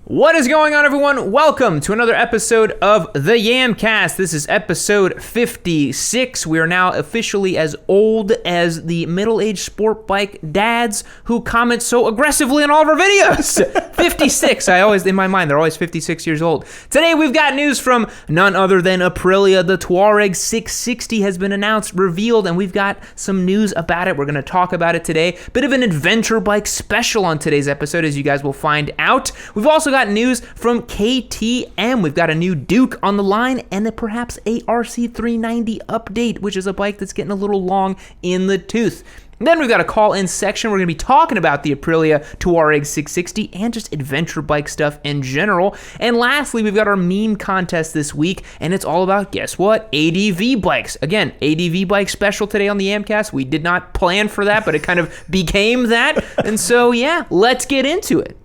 What is going on, everyone? Welcome to another episode of the Yamcast. This is episode 56. We are now officially as old as the middle-aged sport bike dads who comment so aggressively on all of our videos. 56. In my mind, they're always 56 years old. Today, we've got news from none other than Aprilia. The Tuareg 660 has been announced, revealed, and we've got some news about it. We're going to talk about it today. Bit of an adventure bike special on today's episode, as you guys will find out. We've also got news from KTM. We've got a new Duke on the line and perhaps a RC390 update, which is a bike that's getting a little long in the tooth. And then we've got a call-in section. We're going to be talking about the Aprilia Tuareg 660 and just adventure bike stuff in general. And lastly, we've got our meme contest this week, and it's all about, guess what? ADV bikes. Again, ADV bike special today on the Yamcast. We did not plan for that, but it kind of became that. And so, yeah, let's get into it.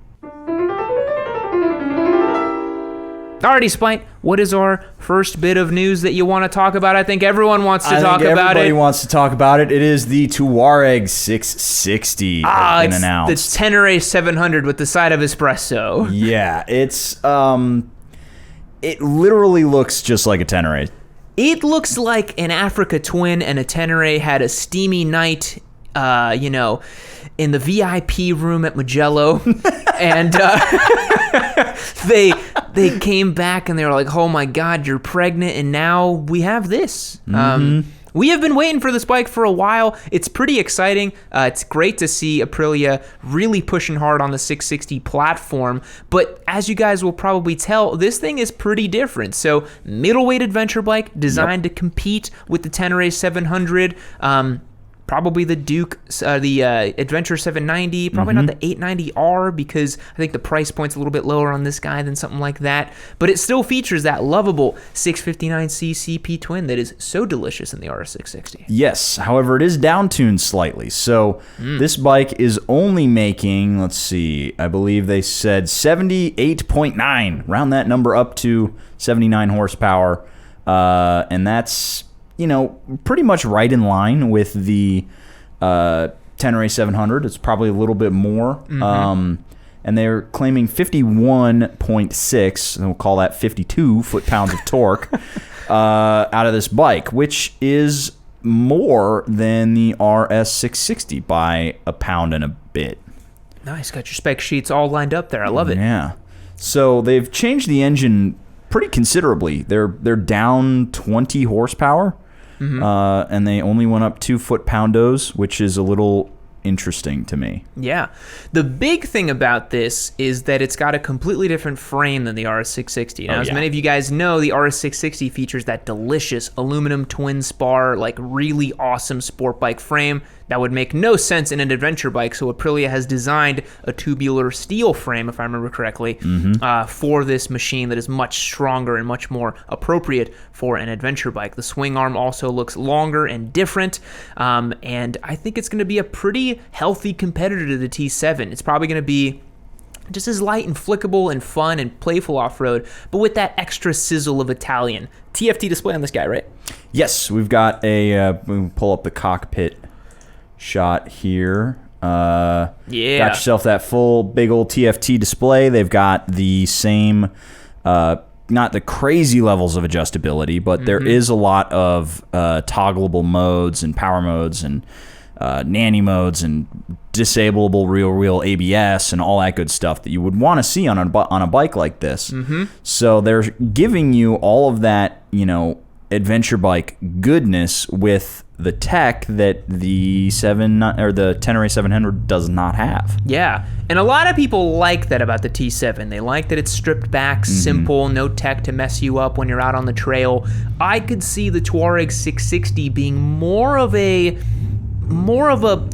Alrighty, Spite, what is our first bit of news that you want to talk about? I think everyone wants to talk about it. Everybody wants to talk about it. It is the Tuareg 660 that's been announced. It's Tenere 700 with the side of espresso. Yeah, it's it literally looks just like a Tenere. It looks like an Africa Twin and a Tenere had a steamy night, in the VIP room at Mugello, and they came back and they were like, "Oh my God, you're pregnant!" And now we have this. We have been waiting for this bike for a while. It's pretty exciting. It's great to see Aprilia really pushing hard on the 660 platform. But as you guys will probably tell, this thing is pretty different. So middleweight adventure bike designed to compete with the Tenere 700. Probably the Duke, the Adventure 790, probably not the 890R because I think the price point's a little bit lower on this guy than something like that. But it still features that lovable 659cc P-twin that is so delicious in the RS660. Yes, however, it is down-tuned slightly. So this bike is only making, let's see, I believe they said 78.9, round that number up to 79 horsepower. And that's, pretty much right in line with the Tenere 700. It's probably a little bit more. And they're claiming 51.6, and we'll call that 52 foot-pounds of torque out of this bike, which is more than the RS660 by a pound and a bit. Nice. Got your spec sheets all lined up there. I love it. Yeah. So they've changed the engine pretty considerably. They're down 20 horsepower. And they only went up 2 foot-poundos, which is a little interesting to me. Yeah. The big thing about this is that it's got a completely different frame than the RS660. Now, as many of you guys know, the RS660 features that delicious aluminum twin spar, really awesome sport bike frame. That would make no sense in an adventure bike, so Aprilia has designed a tubular steel frame, if I remember correctly, for this machine that is much stronger and much more appropriate for an adventure bike. The swing arm also looks longer and different, and I think it's going to be a pretty healthy competitor to the T7. It's probably going to be just as light and flickable and fun and playful off-road, but with that extra sizzle of Italian. TFT display on this guy, right? Yes, we've got we pull up the cockpit shot here. Got yourself that full big old TFT display. They've got the same, not the crazy levels of adjustability, but there is a lot of toggleable modes and power modes and nanny modes and disableable rear-wheel ABS and all that good stuff that you would want to see on a bike like this. So they're giving you all of that, adventure bike goodness with the tech that the Tenere 700 does not have. Yeah, and a lot of people like that about the T7. They like that it's stripped back, simple, no tech to mess you up when you're out on the trail. I could see the Tuareg 660 being more of a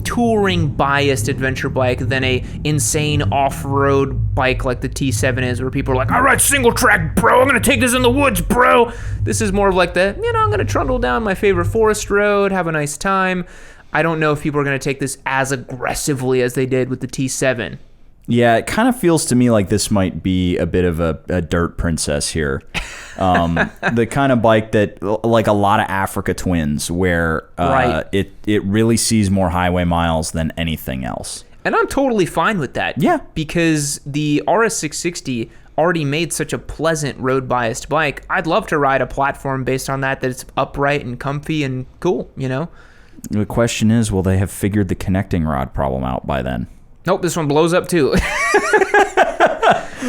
touring biased adventure bike than a insane off-road bike like the T7 is, where people are like, I ride single track, bro, I'm gonna take this in the woods, bro. This is more of like I'm gonna trundle down my favorite forest road, have a nice time. I don't know if people are gonna take this as aggressively as they did with the T7. Yeah, it kind of feels to me like this might be a bit of a dirt princess here. The kind of bike that, like a lot of Africa Twins, where it really sees more highway miles than anything else. And I'm totally fine with that. Yeah. Because the RS660 already made such a pleasant road-biased bike. I'd love to ride a platform based on that it's upright and comfy and cool, you know? The question is, will they have figured the connecting rod problem out by then? Nope, this one blows up too.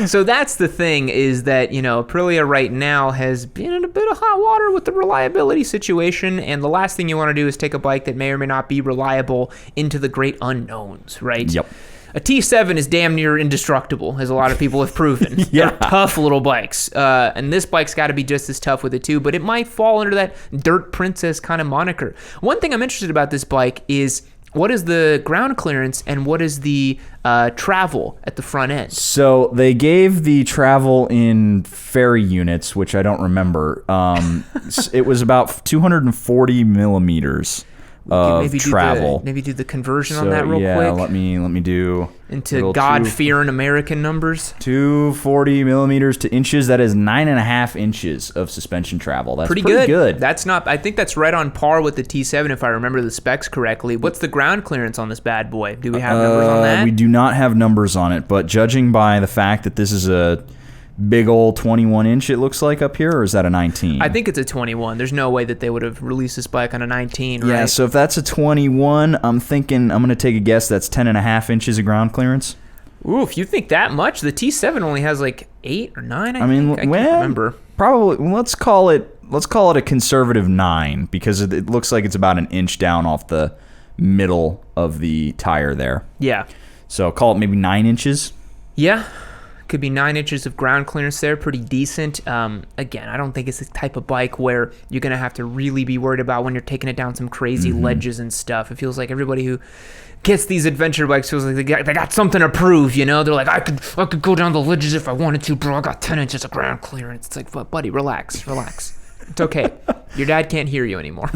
So that's the thing, is that, you know, Aprilia right now has been in a bit of hot water with the reliability situation, and the last thing you want to do is take a bike that may or may not be reliable into the great unknowns, right? Yep. A T7 is damn near indestructible, as a lot of people have proven. Yeah. They're tough little bikes. And this bike's got to be just as tough with it too, but it might fall under that dirt princess kind of moniker. One thing I'm interested about this bike is, what is the ground clearance and what is the travel at the front end? So they gave the travel in ferry units, which I don't remember. It was about 240 millimeters of maybe travel. Maybe do the conversion on that real quick. Yeah, let me do into God-fearing American numbers. 240 millimeters to inches. That is 9.5 inches of suspension travel. That's pretty good. That's not. I think that's right on par with the T7 if I remember the specs correctly. What's the ground clearance on this bad boy? Do we have numbers on that? We do not have numbers on it, but judging by the fact that this is a big old 21 inch, it looks like up here, or is that a 19? I think it's a 21. There's no way that they would have released this bike on a 19, right? Yeah, so if that's a 21, I'm thinking, I'm going to take a guess that's 10.5 inches of ground clearance. Ooh, if you think that much, the T7 only has like 8 or 9, I can't remember. Probably, let's call it a conservative 9, because it looks like it's about an inch down off the middle of the tire there. Yeah. So call it maybe 9 inches. Yeah. Could be 9 inches of ground clearance there, pretty decent. Again, I don't think it's the type of bike where you're going to have to really be worried about when you're taking it down some crazy ledges and stuff. It feels like everybody who gets these adventure bikes feels like they got something to prove, you know? They're like, I could go down the ledges if I wanted to, bro. I got 10 inches of ground clearance. It's like, but buddy, relax. It's okay. Your dad can't hear you anymore.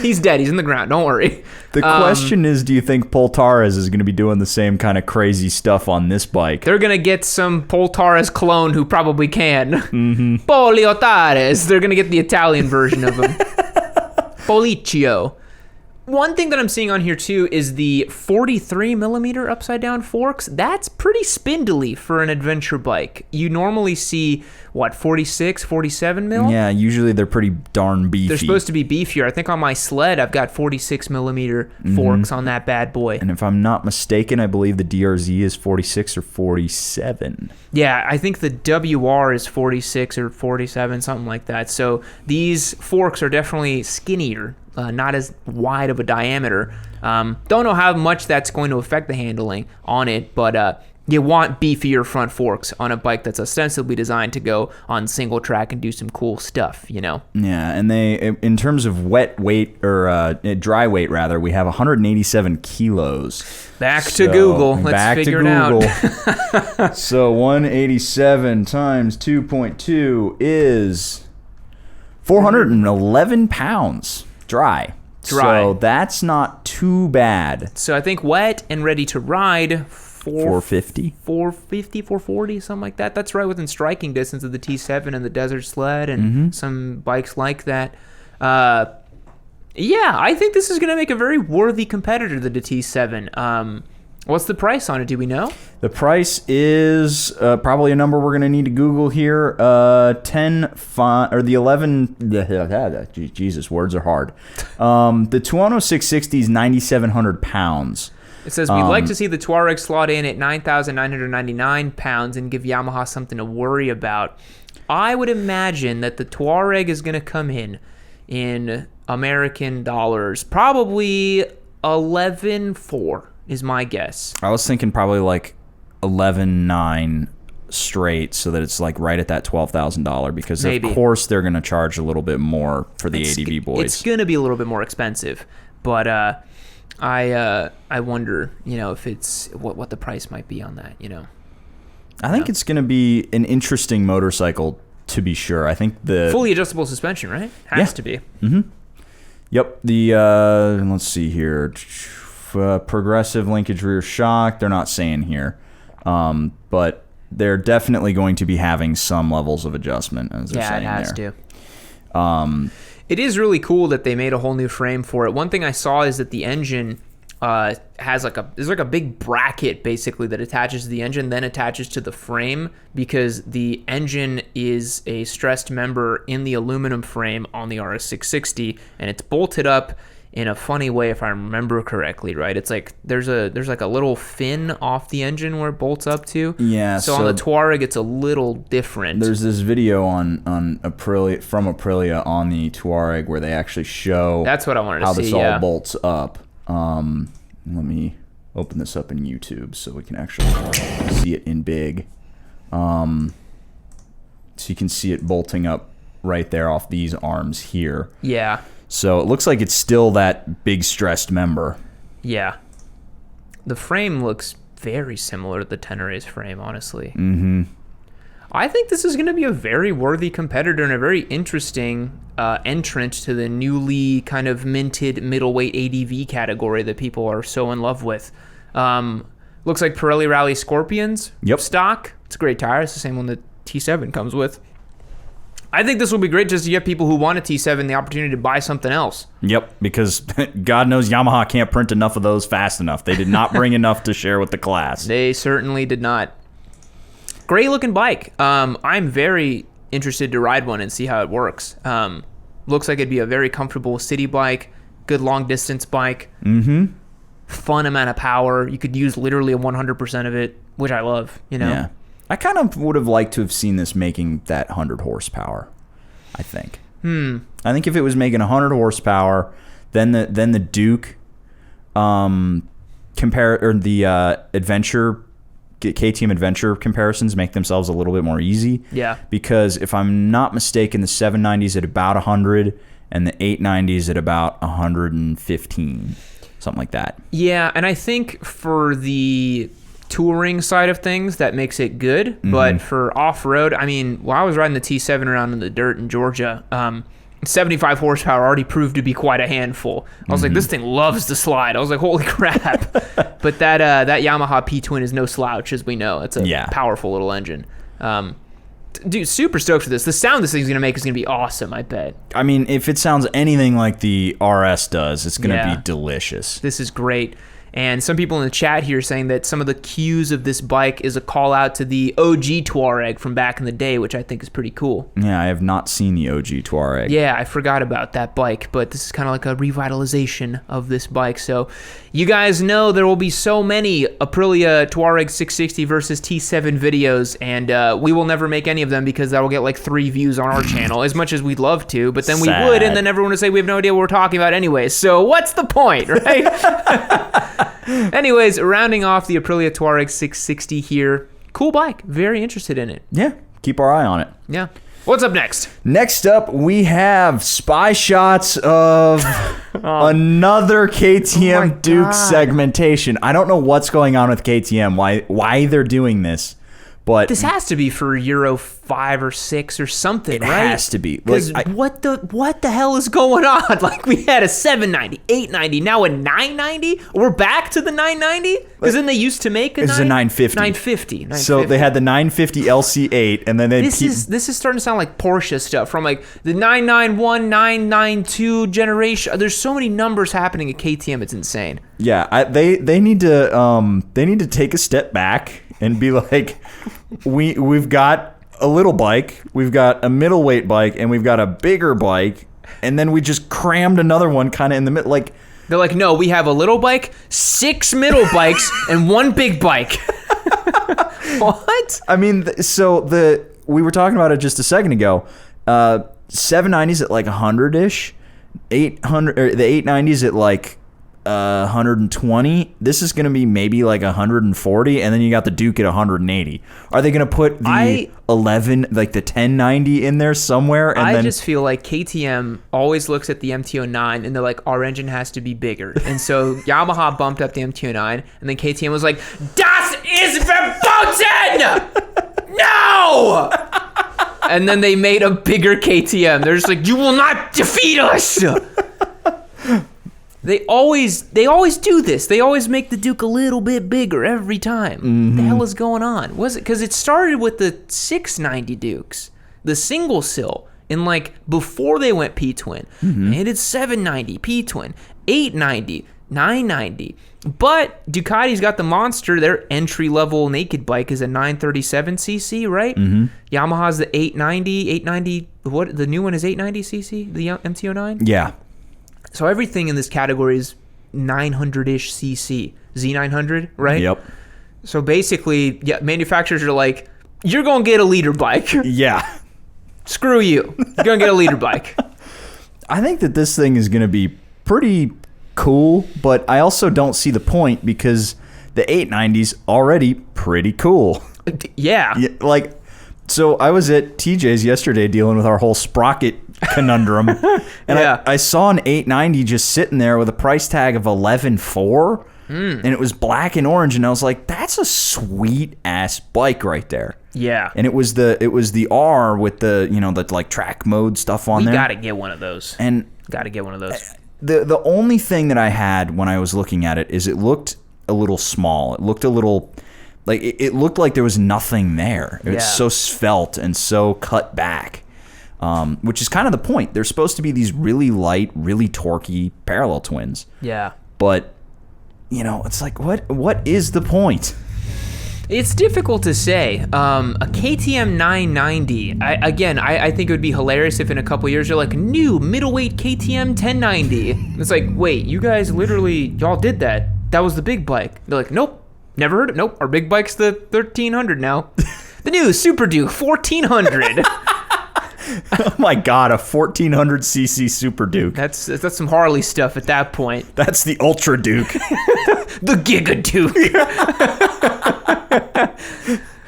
He's dead. He's in the ground. Don't worry. The question is, do you think Poltares is going to be doing the same kind of crazy stuff on this bike? They're going to get some Poltares clone who probably can. Poliotares. They're going to get the Italian version of him. Policcio. One thing that I'm seeing on here too is the 43 millimeter upside down forks. That's pretty spindly for an adventure bike. You normally see, 46, 47 mil? Yeah, usually they're pretty darn beefy. They're supposed to be beefier. I think on my sled, I've got 46 millimeter forks on that bad boy. And if I'm not mistaken, I believe the DRZ is 46 or 47. Yeah, I think the WR is 46 or 47, something like that. So these forks are definitely skinnier. Not as wide of a diameter. Don't know how much that's going to affect the handling on it, but you want beefier front forks on a bike that's ostensibly designed to go on single track and do some cool stuff, you know? Yeah, and they, in terms of wet weight, or dry weight rather, we have 187 kilos. Back to Google. Let's figure it out. So 187 times 2.2 is 411 pounds. Dry. So that's not too bad. So I think wet and ready to ride, 450, 440, something like that. That's right within striking distance of the T7 and the Desert Sled and some bikes like that. Yeah, I think this is going to make a very worthy competitor to the T7. What's the price on it? Do we know? The price is probably a number we're going to need to Google here. 11. Jesus, words are hard. The Tuono 660 is 9,700 pounds. It says, we'd like to see the Tuareg slot in at 9,999 pounds and give Yamaha something to worry about. I would imagine that the Tuareg is going to come in American dollars, probably 11.4 is my guess. I was thinking probably like 11.9 straight, so that it's like right at that $12,000, because of course they're going to charge a little bit more for the ADV boys. It's going to be a little bit more expensive, but I wonder, if it's what the price might be on that, I think it's going to be an interesting motorcycle, to be sure. I think the fully adjustable suspension, right? Has to be. Yep. The let's see here. Progressive linkage rear shock, they're not saying here, but they're definitely going to be having some levels of adjustment, as they're saying there. Yeah, it has to. It is really cool that they made a whole new frame for it. One thing I saw is that the engine there's like a big bracket basically that attaches to the engine, then attaches to the frame, because the engine is a stressed member in the aluminum frame on the RS660, and it's bolted up in a funny way, if I remember correctly, right? It's like there's like a little fin off the engine where it bolts up to. Yeah. So on the Tuareg, it's a little different. There's this video on Aprilia, from Aprilia, on the Tuareg where they actually show that's what I wanted to how see, this all bolts up. Let me open this up in YouTube so we can actually see it in big. So you can see it bolting up right there off these arms here. Yeah. So it looks like it's still that big stressed member. Yeah. The frame looks very similar to the Tenere's frame, honestly. Mm-hmm. I think this is going to be a very worthy competitor and a very interesting entrant to the newly kind of minted middleweight ADV category that people are so in love with. Looks like Pirelli Rally Scorpions stock. It's a great tire. It's the same one that T7 comes with. I think this will be great just to get people who want a T7 the opportunity to buy something else. Yep, because God knows Yamaha can't print enough of those fast enough. They did not bring enough to share with the class. They certainly did not. Great looking bike. I'm very interested to ride one and see how it works. Looks like it'd be a very comfortable city bike, good long distance bike. Mm-hmm. Fun amount of power. You could use literally 100% of it, which I love, you know? Yeah. I kind of would have liked to have seen this making that 100 horsepower, I think. I think if it was making 100 horsepower, then the Duke the Adventure, KTM Adventure comparisons make themselves a little bit more easy. Yeah. Because if I'm not mistaken, the 790s at about 100 and the 890s at about 115, something like that. Yeah, and I think for the touring side of things, that makes it good. But for off-road, I mean, while I was riding the T7 around in the dirt in Georgia, 75 horsepower already proved to be quite a handful. I was like, this thing loves to slide. I was like, holy crap. But that Yamaha P-Twin is no slouch, as we know. It's a powerful little engine. Dude, super stoked for this. The sound this thing's going to make is going to be awesome, I bet. I mean, if it sounds anything like the RS does, it's going to be delicious. This is great. And some people in the chat here saying that some of the cues of this bike is a call out to the OG Tuareg from back in the day, which I think is pretty cool. Yeah, I have not seen the OG Tuareg. Yeah, I forgot about that bike, but this is kind of like a revitalization of this bike. So you guys know there will be so many Aprilia Tuareg 660 versus T7 videos, and we will never make any of them because that will get like 3 views on our channel, as much as we'd love to, but then we would, and then everyone would say we have no idea what we're talking about anyway. So what's the point, right? Anyways, rounding off the Aprilia Tuareg 660 here. Cool bike. Very interested in it. Yeah, keep our eye on it. Yeah. What's up next? Next up, we have spy shots of another KTM Duke segmentation. I don't know what's going on with KTM, why they're doing this. But this has to be for Euro 5 or 6 or something, right? It has to be. Because what the hell is going on? Like, we had a 790, 890, now a 990? We're back to the 990? Because then they used to make a 950. 950. So they had the 950 LC8, and then this is starting to sound like Porsche stuff from like the 991, 992 generation. There's so many numbers happening at KTM. It's insane. Yeah, they need to take a step back and be like, we've got a little bike, we've got a middleweight bike, and we've got a bigger bike, and then we just crammed another one kind of in the middle. Like, they're like, no, we have a little bike, 6 middle bikes, and 1 big bike. What? I mean, we were talking about it just a second ago. 790s at like 100-ish, 800, or the 890s at like 120. This is going to be maybe like 140, and then you got the Duke at 180. Are they going to put the 11, like the 1090 in there somewhere? And I just feel like KTM always looks at the MT-09 and they're like, our engine has to be bigger. And so Yamaha bumped up the MT-09, and then KTM was like, Das ist verboten! No! And then they made a bigger KTM. They're just like, you will not defeat us! They always do this. They always make the Duke a little bit bigger every time. What the hell is going on? Was it because it started with the 690 Dukes, the single sill, and like before they went P-Twin, and it's 790 P-Twin, 890, 990, But Ducati's got the monster. Their entry-level naked bike is a 937cc, right? Mm-hmm. Yamaha's the 890. What? The new one is 890cc, the MT-09? Yeah. So everything in this category is 900-ish cc. Z900, right? Yep. So basically, yeah, manufacturers are like, you're going to get a leader bike. Yeah. Screw you. You're going to get a leader bike. I think that this thing is going to be pretty cool, but I also don't see the point because the 890's already pretty cool. Yeah. Like, so I was at TJ's yesterday dealing with our whole sprocket conundrum, and Yeah. I saw an 890 just sitting there with a price tag of 11,400, and it was black and orange, and I was like, that's a sweet ass bike right there. Yeah. And it was the R with the, you know, the like track mode stuff on there. We got to get one of those. And got to get one of those. The only thing that I had when I was looking at it is it looked a little small. It looked a little like it looked like there was nothing there. It was so svelte and so cut back, which is kind of the point. They're supposed to be these really light, really torquey parallel twins. Yeah. But you know, it's like what is the point? It's difficult to say. A KTM 990, I think it would be hilarious if in a couple years you're like, new middleweight KTM 1090. It's like, wait, you guys literally, y'all did that. That was the big bike. They're like, nope, never heard it. Nope, our big bike's the 1300 now. The new Super Duke 1400. Oh my God, a 1400cc Super Duke. That's some Harley stuff at that point. That's the Ultra Duke. The Giga Duke.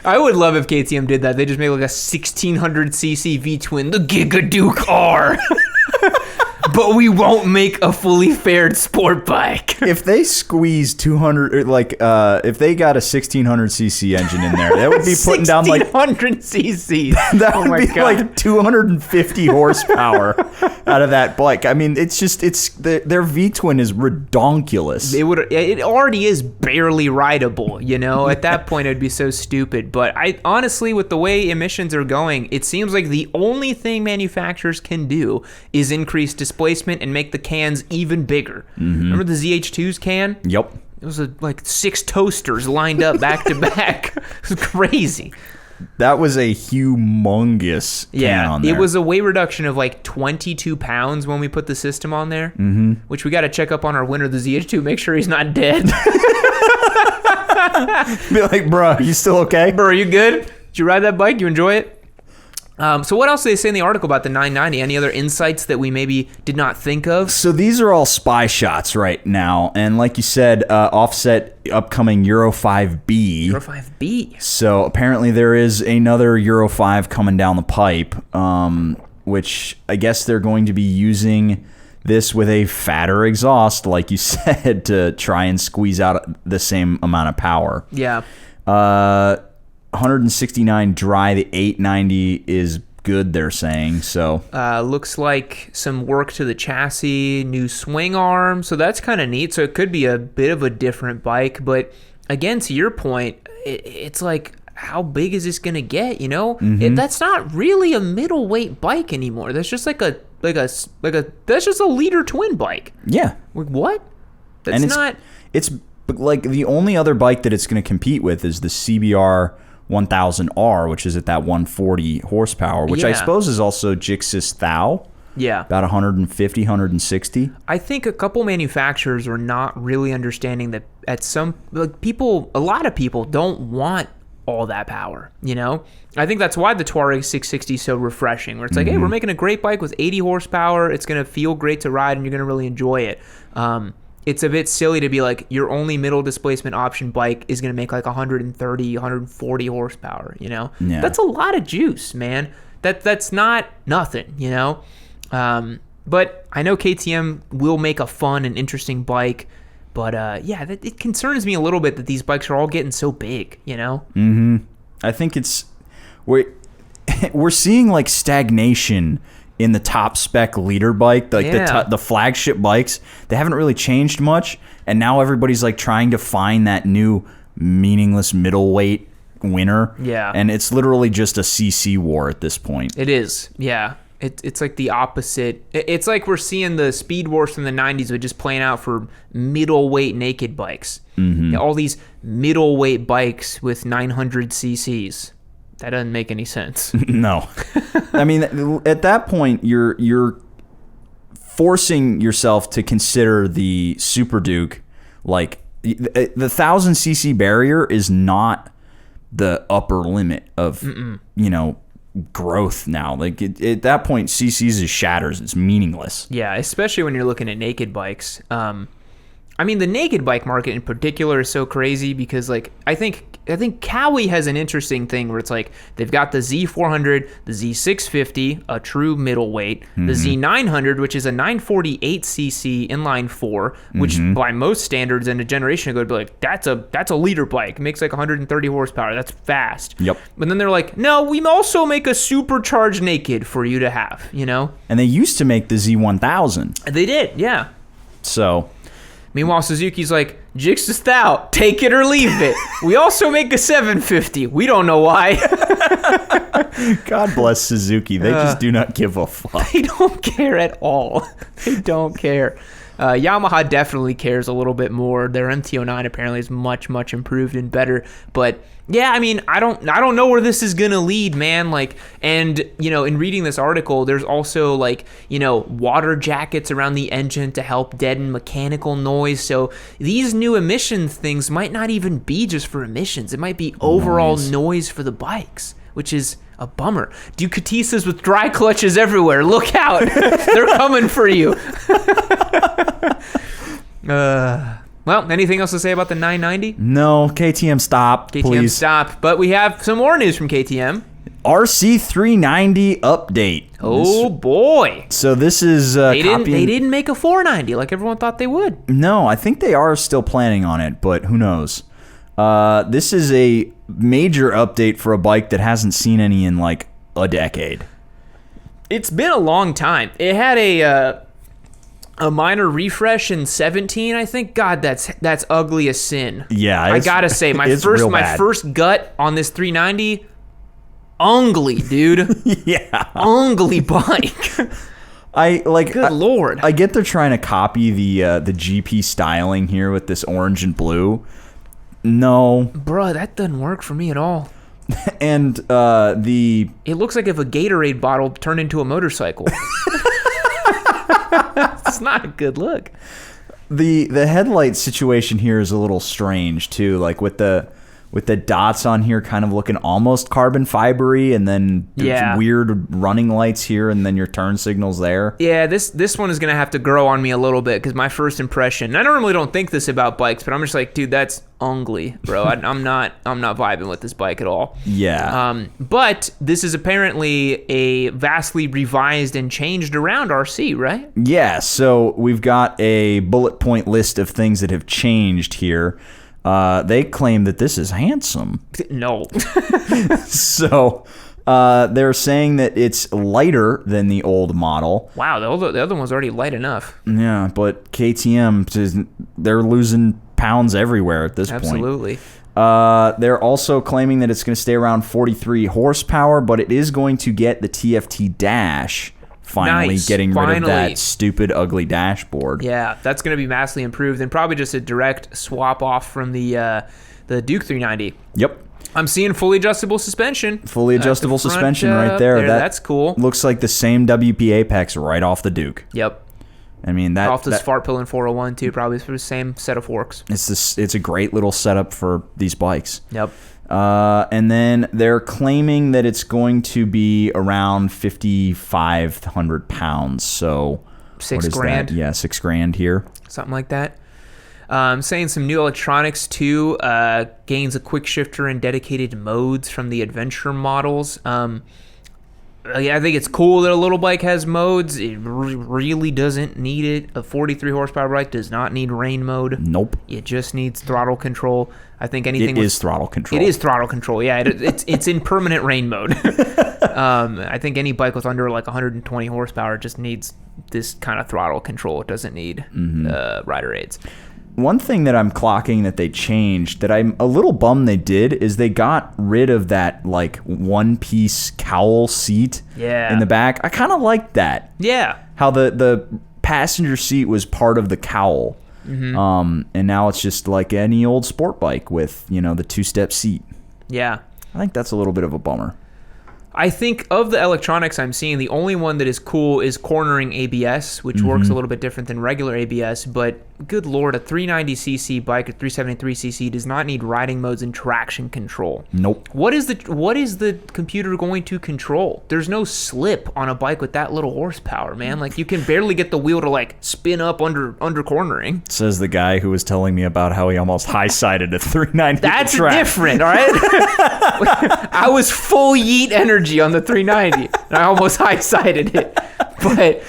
I would love if KTM did that. They just made like a 1600cc V-twin, the Giga Duke R. But we won't make a fully fared sport bike. If they squeeze 200, like, if they got a 1600cc engine in there, that would be putting down like 1600cc. That would be God. Like 250 horsepower out of that bike. I mean, it's their V-twin is redonkulous. It already is barely rideable, you know? At that point, it'd be so stupid. But I honestly, with the way emissions are going, it seems like the only thing manufacturers can do is increase displacement and make the cans even bigger. Mm-hmm. Remember the ZH2's can? Yep. It was like 6 toasters lined up back to back. It was crazy. That was a humongous can on there. It was a weight reduction of like 22 pounds when we put the system on there, which we got to check up on our winner, the ZH2, make sure he's not dead. Be like, bro, you still okay? Bro, are you good? Did you ride that bike? You enjoy it? So what else do they say in the article about the 990? Any other insights that we maybe did not think of? So these are all spy shots right now. And like you said, offset upcoming Euro 5B. Euro 5B. So apparently there is another Euro 5 coming down the pipe, which I guess they're going to be using this with a fatter exhaust, like you said, to try and squeeze out the same amount of power. Yeah. 169 dry, the 890 is good, they're saying. So looks like some work to the chassis, new swing arm, so that's kind of neat. So it could be a bit of a different bike, but again, to your point, it's like, how big is this gonna get? You know, that's not really a middleweight bike anymore. That's just that's just a liter twin bike. Yeah. Like, what? That's not. It's like the only other bike that it's going to compete with is the CBR 1000R, which is at that 140 horsepower, which I suppose is also Jixis Thau. Yeah. About 150, 160. I think a couple manufacturers are not really understanding that at some, like, a lot of people don't want all that power, you know? I think that's why the Tuareg 660 is so refreshing, where it's like, hey, we're making a great bike with 80 horsepower. It's going to feel great to ride, and you're going to really enjoy it. It's a bit silly to be like, your only middle displacement option bike is going to make like 130, 140 horsepower, you know? Yeah. That's a lot of juice, man. That's not nothing, you know? But I know KTM will make a fun and interesting bike, but it concerns me a little bit that these bikes are all getting so big, you know? Mm-hmm. I think we're seeing like stagnation in the top spec leader bike, like the flagship bikes. They haven't really changed much, and now everybody's like trying to find that new meaningless middleweight winner. Yeah. And it's literally just a CC war at this point. It is, yeah. It's like the opposite. It's like we're seeing the Speed Wars from the 90s, but just playing out for middleweight naked bikes. Mm-hmm. All these middleweight bikes with 900 cc's. That doesn't make any sense. No. I mean, at that point, you're forcing yourself to consider the Super Duke. Like, the 1,000cc barrier is not the upper limit of, growth now. Like, at that point, cc's is shatters. It's meaningless. Yeah, especially when you're looking at naked bikes. I mean, the naked bike market in particular is so crazy because, like, I think Cowie has an interesting thing where it's like they've got the Z400, the Z650, a true middleweight, the Z900, which is a 948cc inline 4, which by most standards in a generation ago would be like, that's a liter bike. It makes like 130 horsepower. That's fast. Yep. But then they're like, no, we also make a supercharged naked for you to have, And they used to make the Z1000. They did, yeah. So... Meanwhile, Suzuki's like, Jix is thou, take it or leave it. We also make a 750. We don't know why. God bless Suzuki. They just do not give a fuck. They don't care at all. They don't care. Yamaha definitely cares a little bit more. Their MT-09 apparently is much, much improved and better. But yeah, I mean, I don't know where this is gonna lead, man. Like, and in reading this article, there's also like, water jackets around the engine to help deaden mechanical noise. So these new emissions things might not even be just for emissions. It might be overall noise for the bikes, which is a bummer. Ducatistas with dry clutches everywhere. Look out. They're coming for you. Well, anything else to say about the 990? No, KTM stop, please. Stop. But we have some more news from KTM. RC390 update. Oh boy. So this is they didn't make a 490 like everyone thought they would. No, I think they are still planning on it, but who knows. This is a major update for a bike that hasn't seen any in like a decade. It's been a long time. It had a minor refresh in 17, I think. God, that's ugly as sin. Yeah, I gotta say, my first gut on this 390, ugly, dude. Yeah, ugly bike. Good Lord. I get they're trying to copy the GP styling here with this orange and blue. No, bruh, that doesn't work for me at all. And it looks like if a Gatorade bottle turned into a motorcycle. It's not a good look. The headlight situation here is a little strange too, like with the dots on here kind of looking almost carbon fibery, and then weird running lights here, and then your turn signals there. Yeah, this one is gonna have to grow on me a little bit because my first impression. I normally don't think this about bikes, but I'm just like, dude, that's ugly, bro. I'm not vibing with this bike at all. Yeah. But this is apparently a vastly revised and changed around RC, right? Yeah. So we've got a bullet point list of things that have changed here. They claim that this is handsome. No. So they're saying that it's lighter than the old model. Wow, the other one's already light enough. Yeah, but KTM, they're losing pounds everywhere at this point. Absolutely. They're also claiming that it's going to stay around 43 horsepower, but it is going to get the TFT dash. Finally getting rid of that stupid, ugly dashboard. Yeah, that's going to be massively improved, and probably just a direct swap off from the Duke 390. Yep. I'm seeing fully adjustable suspension. Fully adjustable suspension right there. That's cool. Looks like the same WP Apex right off the Duke. Yep. I mean off this Fart Pillon 401 too, probably for the same set of forks. It's a great little setup for these bikes. Yep. And then they're claiming that it's going to be around 5,500 pounds. So $6,000. Yeah, $6,000 here. Something like that. Saying some new electronics too. Gains a quick shifter and dedicated modes from the adventure models. Yeah, I think it's cool that a little bike has modes. It really doesn't need it. A 43 horsepower bike does not need rain mode. Nope. It just needs throttle control. I think anything. It is throttle control. It is throttle control. Yeah, it's in permanent rain mode. I think any bike with under like 120 horsepower just needs this kind of throttle control. It doesn't need rider aids. one thing that I'm clocking that they changed that I'm a little bummed they did is they got rid of that like one-piece cowl seat in the back. I kind of liked that. Yeah. How the passenger seat was part of the cowl. And now it's just like any old sport bike with, the 2-step seat. Yeah. I think that's a little bit of a bummer. I think of the electronics I'm seeing, the only one that is cool is cornering ABS, which works a little bit different than regular ABS. But good Lord, a 390cc bike or 373cc does not need riding modes and traction control. Nope. What is the computer going to control? There's no slip on a bike with that little horsepower, man. Like, you can barely get the wheel to like spin up under cornering. Says the guy who was telling me about how he almost high-sided a 390. That's different, all right? I was full yeet energy on the 390, and I almost high-sided it. But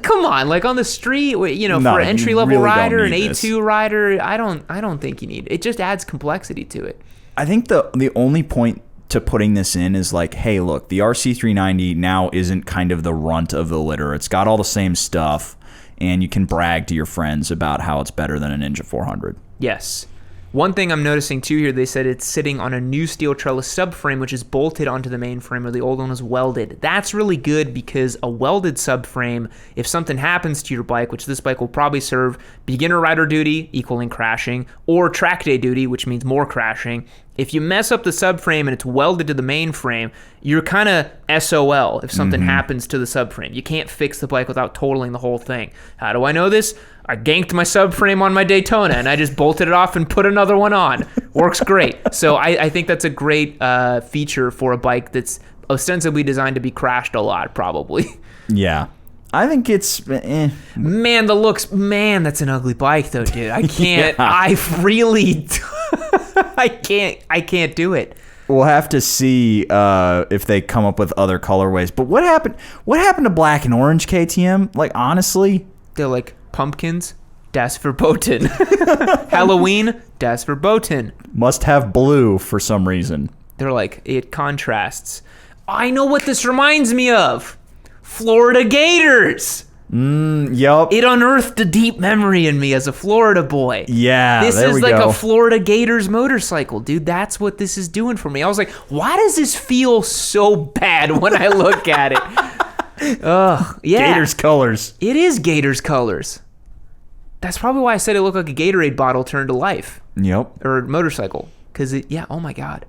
come on, like on the street, for an entry-level really rider, an this. A2 rider, I don't think you need it. It just adds complexity to it. I think the only point to putting this in is like, hey, look, the RC390 now isn't kind of the runt of the litter. It's got all the same stuff, and you can brag to your friends about how it's better than a Ninja 400. Yes. One thing I'm noticing too here, they said it's sitting on a new steel trellis subframe, which is bolted onto the main frame, where the old one was welded. That's really good because a welded subframe, if something happens to your bike, which this bike will probably serve beginner rider duty, equaling crashing, or track day duty, which means more crashing. If you mess up the subframe and it's welded to the main frame, you're kind of SOL if something happens to the subframe. You can't fix the bike without totaling the whole thing. How do I know this? I ganked my subframe on my Daytona, and I just bolted it off and put another one on. Works great. So I think that's a great feature for a bike that's ostensibly designed to be crashed a lot, probably. Yeah. I think it's... Man, that's an ugly bike, though, dude. I can't... Yeah. I really... I can't do it. We'll have to see if they come up with other colorways. But what happened to black and orange, KTM? Like, honestly... They're like, pumpkins, das verboten. Halloween, das verboten. Must have blue for some reason. They're like, it contrasts. I know what this reminds me of. Florida Gators. Yup. It unearthed a deep memory in me as a Florida boy. Yeah, this there is we like go. a Florida Gators motorcycle, dude. That's what this is doing for me. I was like, why does this feel so bad when I look at it? Ugh, yeah. Gators colors. It is Gators colors. That's probably why I said it looked like a Gatorade bottle turned to life. Yep. Or motorcycle. Because oh my God.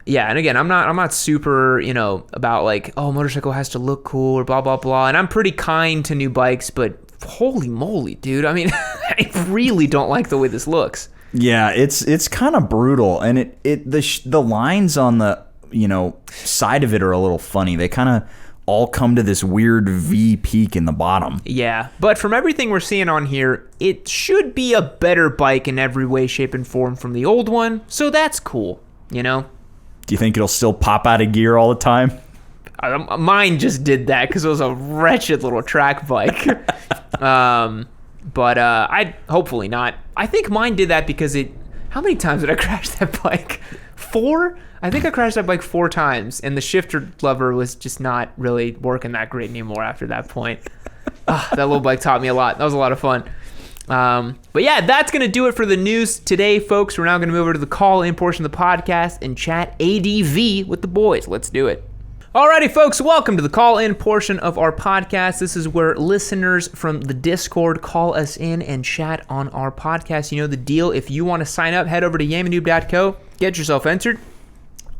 Yeah, and again, I'm not super, about like, oh, motorcycle has to look cool or blah, blah, blah. And I'm pretty kind to new bikes, but holy moly, dude. I mean, I really don't like the way this looks. Yeah, it's kind of brutal. And the lines on the, side of it are a little funny. They kind of all come to this weird V peak in the bottom. Yeah, but from everything we're seeing on here, it should be a better bike in every way, shape, and form from the old one. So that's cool, Do you think it'll still pop out of gear all the time? Mine just did that because it was a wretched little track bike. But I hopefully not. I think mine did that because how many times did I crash that bike? 4? I think I crashed that bike 4 times, and the shifter lever was just not really working that great anymore after that point. That little bike taught me a lot. That was a lot of fun. But yeah, that's going to do it for the news today, folks. We're now going to move over to the call-in portion of the podcast and chat ADV with the boys. Let's do it. Alrighty, folks, welcome to the call-in portion of our podcast. This is where listeners from the Discord call us in and chat on our podcast. You know the deal. If you want to sign up, head over to yamanoob.co, get yourself entered.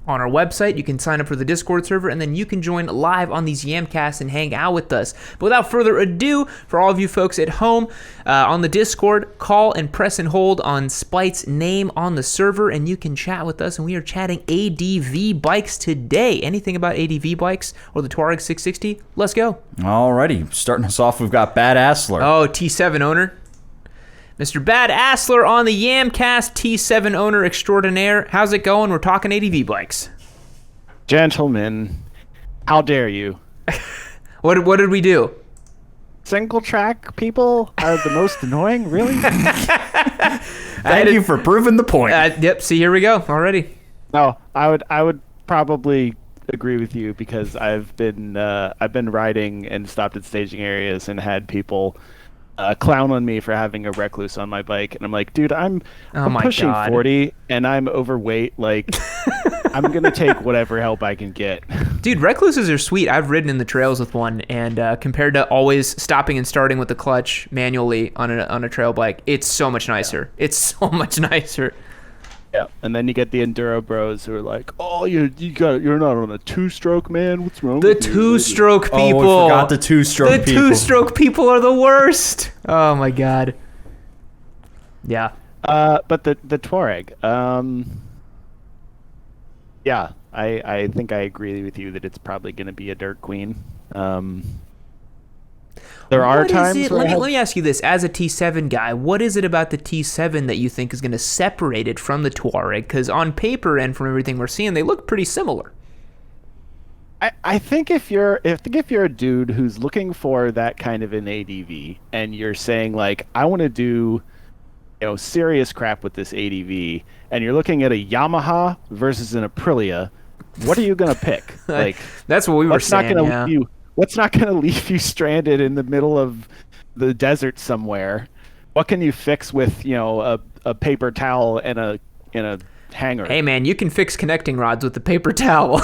On our website, you can sign up for the Discord server, and then you can join live on these Yamcasts and hang out with us. But without further ado, for all of you folks at home on the Discord, call and press and hold on Spite's name on the server, and you can chat with us. And we are chatting ADV bikes today. Anything about ADV bikes or the Tuareg 660? Let's go. Alrighty, starting us off, we've got Bad Assler. Oh, T7 owner. Mr. Bad Assler on the Yamcast, T7 owner extraordinaire. How's it going? We're talking ADV bikes. Gentlemen, how dare you? What did we do? Single track people are the most annoying, really? Thank you for proving the point. Yep, see, here we go already. No, I would probably agree with you because I've been riding and stopped at staging areas and had people clown on me for having a Recluse on my bike, and I'm like, dude, I'm my pushing God. 40 and I'm overweight. Like, I'm gonna take whatever help I can get. Dude, Recluses are sweet. I've ridden in the trails with one, and compared to always stopping and starting with the clutch manually on a trail bike, it's so much nicer. Yeah. It's so much nicer. Yeah, and then you get the enduro bros who are like, "Oh, you're not on a two-stroke, man. What's wrong The with you?" two-stroke people. Oh, I forgot the two-stroke people. The two-stroke people are the worst. Oh my God. Yeah. But the Tuareg, yeah, I think I agree with you that it's probably going to be a dirt queen. There are times where let me ask you this: as a T7 guy, what is it about the T7 that you think is going to separate it from the Tuareg? Because on paper and from everything we're seeing, they look pretty similar. I think if you're a dude who's looking for that kind of an ADV, and you're saying like, I want to do, serious crap with this ADV, and you're looking at a Yamaha versus an Aprilia, what are you gonna pick? Like, that's what we were saying. What's not going to leave you stranded in the middle of the desert somewhere? What can you fix with, a paper towel and a hanger? Hey man, you can fix connecting rods with the paper towel.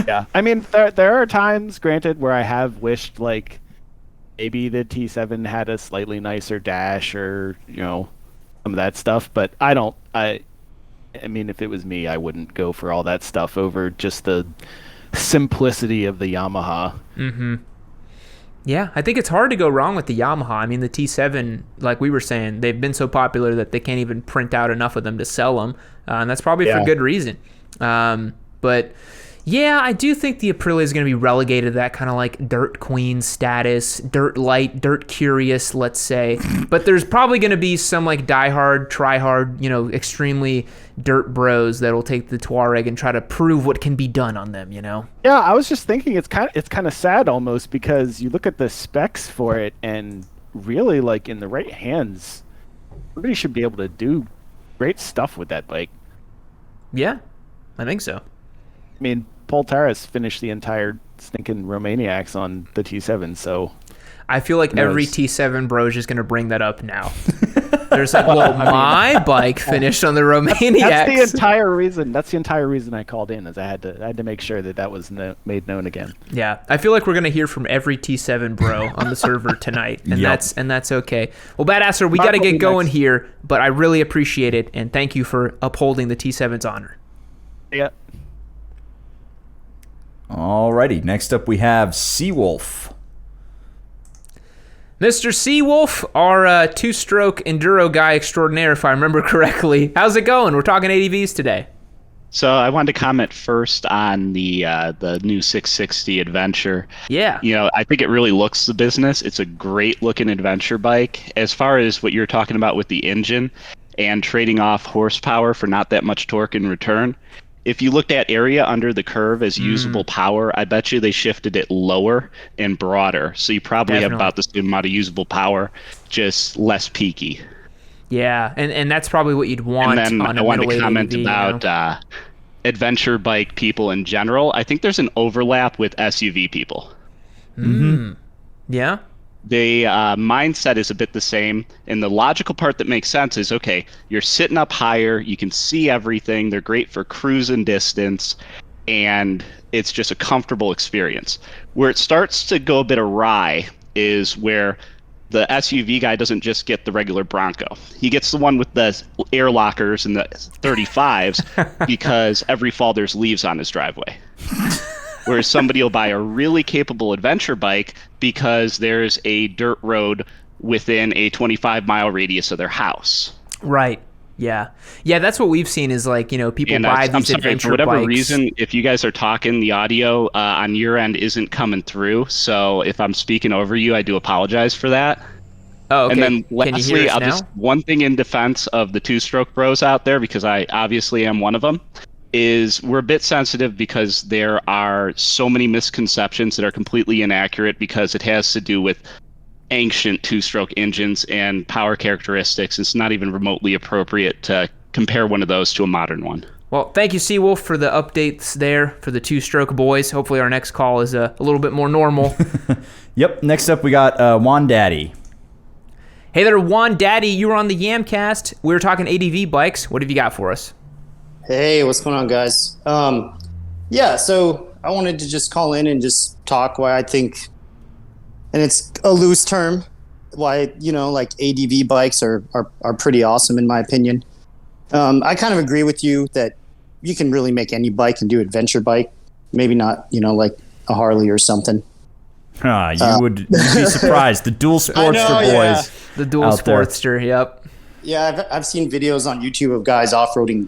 Yeah, I mean there are times, granted, where I have wished like maybe the T7 had a slightly nicer dash or some of that stuff, but I mean, if it was me, I wouldn't go for all that stuff over just the simplicity of the Yamaha. Mm-hmm. Yeah, I think it's hard to go wrong with the Yamaha. I mean, the T7, like we were saying, they've been so popular that they can't even print out enough of them to sell them, and that's probably for good reason. But yeah, I do think the Aprilia is going to be relegated to that kind of like dirt queen status, dirt light, dirt curious, let's say. But there's probably going to be some like diehard, try-hard, extremely dirt bros that'll take the Tuareg and try to prove what can be done on them, Yeah, I was just thinking it's kind of sad almost, because you look at the specs for it, and really, like, in the right hands, everybody should be able to do great stuff with that bike. Yeah, I think so. I mean, Paul Taras finished the entire stinking Romaniacs on the T7, so I feel like every T7 bro is just going to bring that up now. There's like, my bike finished on the Romaniacs. That's the entire reason I called in, is I had to make sure that was made known again. Yeah, I feel like we're going to hear from every T7 bro on the server tonight, and that's okay. Well, Badasser, we got to get going here, but I really appreciate it, and thank you for upholding the T7's honor. Yeah. Alrighty, next up we have Seawolf. Mr. Seawolf, our two-stroke enduro guy extraordinaire, if I remember correctly. How's it going? We're talking ADVs today. So I wanted to comment first on the new 660 Adventure. Yeah. I think it really looks the business. It's a great-looking adventure bike. As far as what you're talking about with the engine and trading off horsepower for not that much torque in return, if you looked at area under the curve as usable power, I bet you they shifted it lower and broader. So you probably have about the same amount of usable power, just less peaky. Yeah, and that's probably what you'd want. And then on I wanted to comment ADV, about adventure bike people in general. I think there's an overlap with SUV people. Mm-hmm. Yeah. The mindset is a bit the same, and the logical part that makes sense is, okay, you're sitting up higher, you can see everything, they're great for cruising distance, and it's just a comfortable experience. Where it starts to go a bit awry is where the SUV guy doesn't just get the regular Bronco. He gets the one with the air lockers and the 35s because every fall there's leaves on his driveway. Whereas somebody will buy a really capable adventure bike because there's a dirt road within a 25-mile radius of their house. Right. Yeah. Yeah, that's what we've seen is like, people buy these adventure for whatever bikes. reason, if you guys are talking, the audio on your end isn't coming through. So if I'm speaking over you, I do apologize for that. Oh, okay. And then Can you hear lastly, us now? just one thing in defense of the two-stroke bros out there, because I obviously am one of them, is we're a bit sensitive because there are so many misconceptions that are completely inaccurate because it has to do with ancient two-stroke engines and power characteristics. It's not even remotely appropriate to compare one of those to a modern one. Well, thank you, Seawolf, for the updates there for the two-stroke boys. Hopefully our next call is a little bit more normal. Yep. Next up, we got Juan Daddy. Hey there, Juan Daddy. You were on the Yamcast. We were talking ADV bikes. What have you got for us? Hey, what's going on, guys? Yeah, so I wanted to just call in and just talk why I think, and it's a loose term, why, like ADV bikes are pretty awesome in my opinion. I kind of agree with you that you can really make any bike and do adventure bike. Maybe not, like a Harley or something. You would be surprised. The dual Sportster boys. Yeah. The dual Sportster, yep. Yeah, I've seen videos on YouTube of guys off-roading,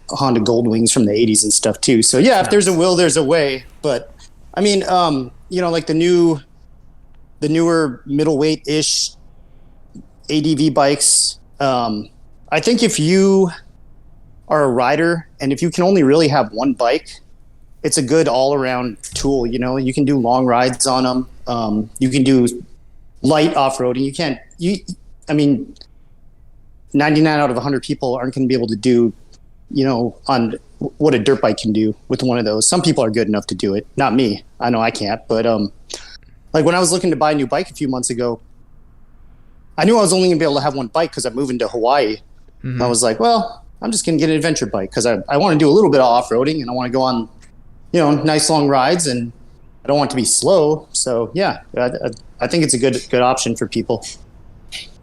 Honda Goldwings from the 80s and stuff too. So yeah, if there's a will, there's a way. But I mean, like the newer middleweight-ish ADV bikes, I think if you are a rider and if you can only really have one bike, it's a good all-around tool. You can do long rides on them. You can do light off-roading. 99 out of 100 people aren't going to be able to do, on what a dirt bike can do with one of those. Some people are good enough to do it. Not me. I know I can't. But like when I was looking to buy a new bike a few months ago, I knew I was only going to be able to have one bike because I'm moving to Hawaii. Mm-hmm. I was like, well, I'm just going to get an adventure bike because I want to do a little bit of off-roading and I want to go on, nice long rides, and I don't want it to be slow. So yeah, I think it's a good option for people.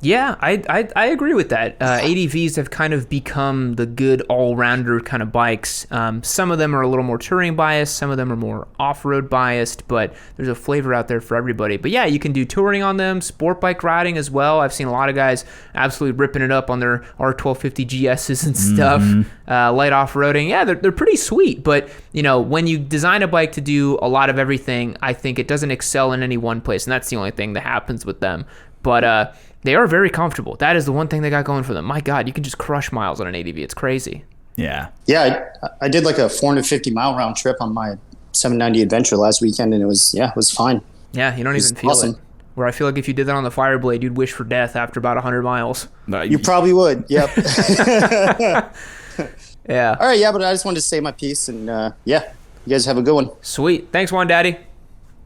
Yeah, I agree with that. ADVs have kind of become the good all-rounder kind of bikes. Some of them are a little more touring biased, some of them are more off-road biased, but there's a flavor out there for everybody. But yeah, you can do touring on them, sport bike riding as well. I've seen a lot of guys absolutely ripping it up on their R1250 GSs and stuff. Light off-roading, yeah, they're pretty sweet. But when you design a bike to do a lot of everything, I think it doesn't excel in any one place, and that's the only thing that happens with them. But they are very comfortable. That is the one thing they got going for them. My God, you can just crush miles on an ADV. It's crazy. Yeah. Yeah, I did like a 450 mile round trip on my 790 Adventure last weekend, and it was fine. Yeah, you don't even feel awesome. It. Where I feel like if you did that on the Fireblade, you'd wish for death after about 100 miles. You probably would. Yep. Yeah. All right. Yeah, but I just wanted to say my piece, and yeah, you guys have a good one. Sweet. Thanks, Juan Daddy.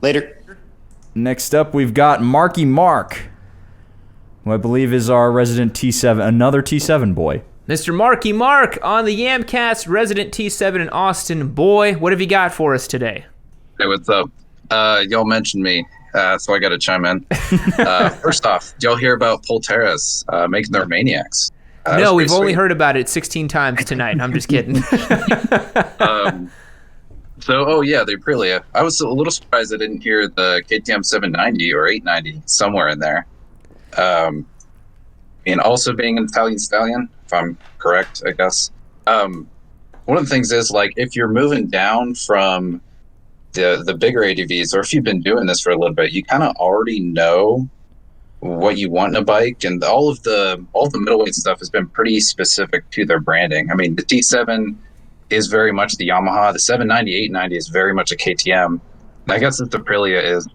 Later. Next up, we've got Marky Mark, who I believe is our resident T7, another T7 boy. Mr. Marky Mark on the Yamcast, resident T7 in Austin boy. What have you got for us today? Hey, what's up? Y'all mentioned me, so I got to chime in. First off, did y'all hear about Polteras making their Maniacs? No, we've only heard about it 16 times tonight. I'm just kidding. The Aprilia. I was a little surprised I didn't hear the KTM 790 or 890 somewhere in there. And also being an Italian stallion, if I'm correct, I guess. One of the things is, like, if you're moving down from the bigger ADVs, or if you've been doing this for a little bit, you kind of already know what you want in a bike, and all the middleweight stuff has been pretty specific to their branding. I mean, the T7 is very much the Yamaha. The 790, 890 is very much a KTM. I guess that Aprilia is,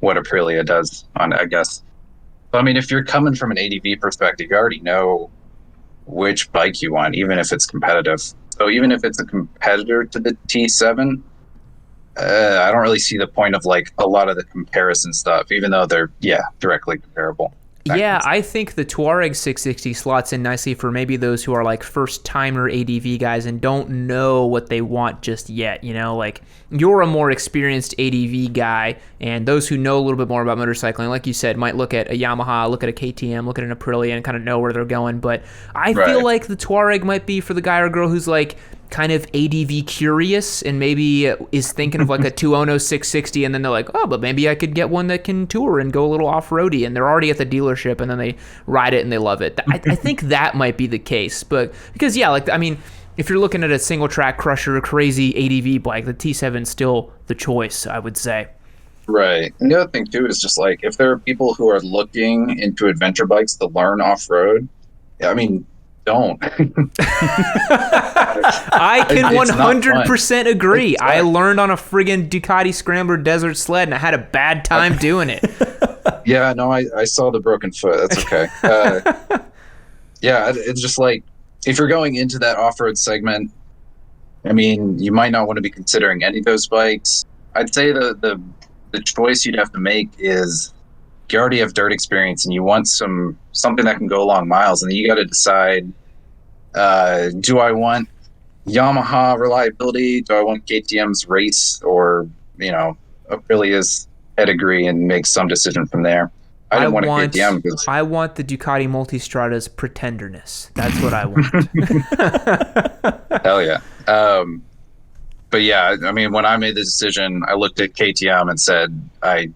what Aprilia does I guess. I mean, if you're coming from an ADV perspective, you already know which bike you want, even if it's competitive. So even if it's a competitor to the T7, I don't really see the point of like a lot of the comparison stuff, even though they're directly comparable. Yeah, I think the Tuareg 660 slots in nicely for maybe those who are like first-timer ADV guys and don't know what they want just yet, Like, you're a more experienced ADV guy, and those who know a little bit more about motorcycling, like you said, might look at a Yamaha, look at a KTM, look at an Aprilia, and kind of know where they're going. But I feel like the Tuareg might be for the guy or girl who's like kind of ADV curious and maybe is thinking of like a 2.0 660, and then they're like, oh, but maybe I could get one that can tour and go a little off-roady, and they're already at the dealership, and then they ride it and they love it. I think that might be the case, but because if you're looking at a single track crusher, crazy ADV bike, the T7 is still the choice, I would say. Right. And the other thing too is just like, if there are people who are looking into adventure bikes to learn off-road, don't. I can 100% agree. I learned on a friggin' Ducati Scrambler Desert Sled, and I had a bad time doing it. Yeah, no, I saw the broken foot. That's okay. It's just like, if you're going into that off-road segment, I mean, you might not want to be considering any of those bikes. I'd say the choice you'd have to make is you already have dirt experience and you want something that can go long miles, and then you got to decide, do I want Yamaha reliability? Do I want KTM's race, or Aprilia's pedigree, and make some decision from there? I don't want a KTM. I want the Ducati Multistrada's pretenderness. That's what I want. Hell yeah. But yeah, I mean, when I made the decision, I looked at KTM and said, I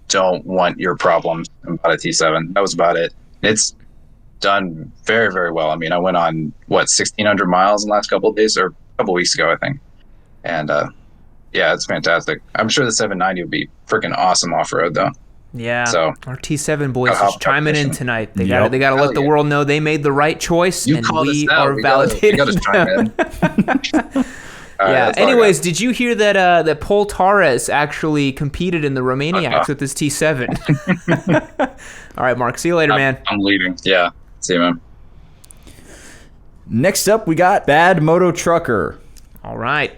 don't want your problems, and bought a T7. That was about it. It's done very, very well. I mean, I went on 1,600 miles in the last couple of days, or a couple of weeks ago, I think. And yeah, it's fantastic. I'm sure the 790 would be freaking awesome off-road though. Yeah. So our T7 boys are chiming in tonight. They got to let the world know they made the right choice, and we are validating them. Yeah. Anyways, did you hear that Paul Torres actually competed in the Romaniacs with his T7? All right, Mark. See you later, man. I'm leaving. Yeah. See you, man. Next up, we got Bad Moto Trucker. All right.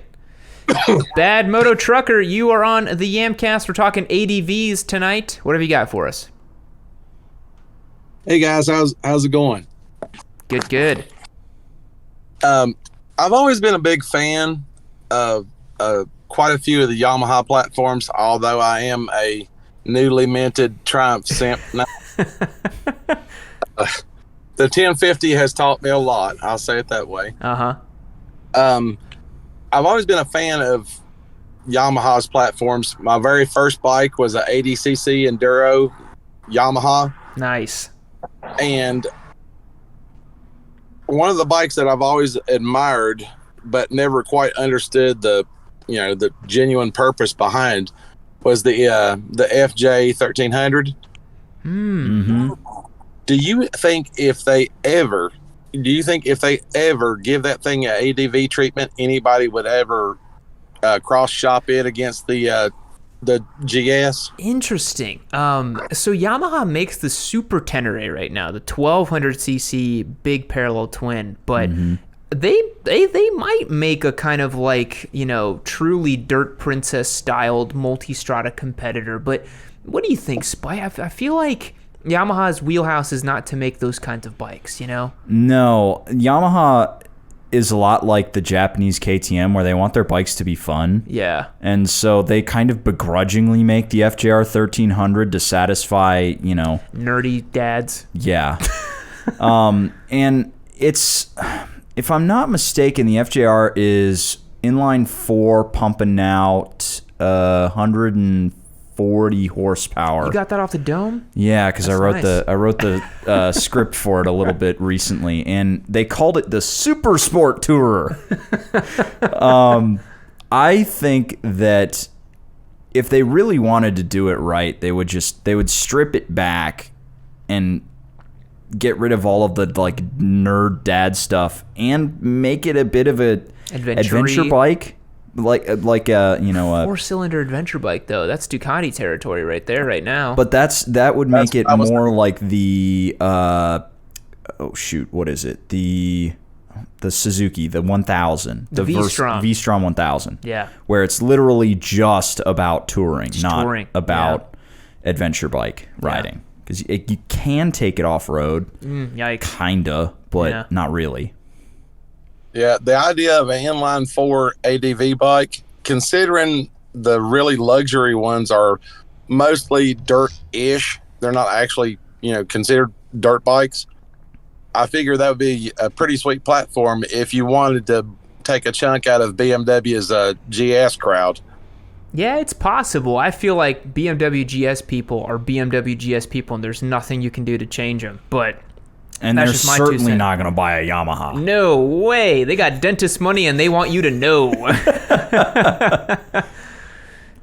Bad Moto Trucker, you are on the Yamcast. We're talking ADVs tonight. What have you got for us? Hey guys, how's it going? Good. I've always been a big fan of quite a few of the Yamaha platforms, although I am a newly minted Triumph simp. The 1050 has taught me a lot. I'll say it that way. I've always been a fan of Yamaha's platforms. My very first bike was a 80cc Enduro Yamaha. Nice. And one of the bikes that I've always admired but never quite understood the genuine purpose behind was the FJ 1300. Mm-hmm. Do you think if they ever give that thing an ADV treatment, anybody would ever cross shop it against the GS? Interesting. So Yamaha makes the Super Tenere right now, the 1200cc big parallel twin, but they might make a kind of truly Dirt Princess styled multi-strada competitor. But what do you think, Spy? I feel like Yamaha's wheelhouse is not to make those kinds of bikes, No, Yamaha is a lot like the Japanese KTM, where they want their bikes to be fun. Yeah. And so they kind of begrudgingly make the FJR 1300 to satisfy, nerdy dads. Yeah. And it's, if I'm not mistaken, the FJR is inline 4 pumping out 140 horsepower. You got that off the Dome? Yeah, because I wrote the script for it a little bit recently, and they called it the Super Sport Tourer. I think that if they really wanted to do it right, they would strip it back and get rid of all of the nerd dad stuff and make it a bit of a adventure bike. Like a 4-cylinder adventure bike, though. That's Ducati territory right there, right now. But that would make it more like the what is it? The Suzuki, the 1000, the V-Strom 1000. Yeah, where it's literally just about touring, not about adventure bike riding. Because you can take it off road, kinda, but not really. Yeah, the idea of an inline 4 ADV bike, considering the really luxury ones are mostly dirt-ish, they're not actually, considered dirt bikes. I figure that would be a pretty sweet platform if you wanted to take a chunk out of BMW's GS crowd. Yeah, it's possible. I feel like BMW GS people are BMW GS people, and there's nothing you can do to change them, but... And they're certainly not going to buy a Yamaha. No way. They got dentist money and they want you to know.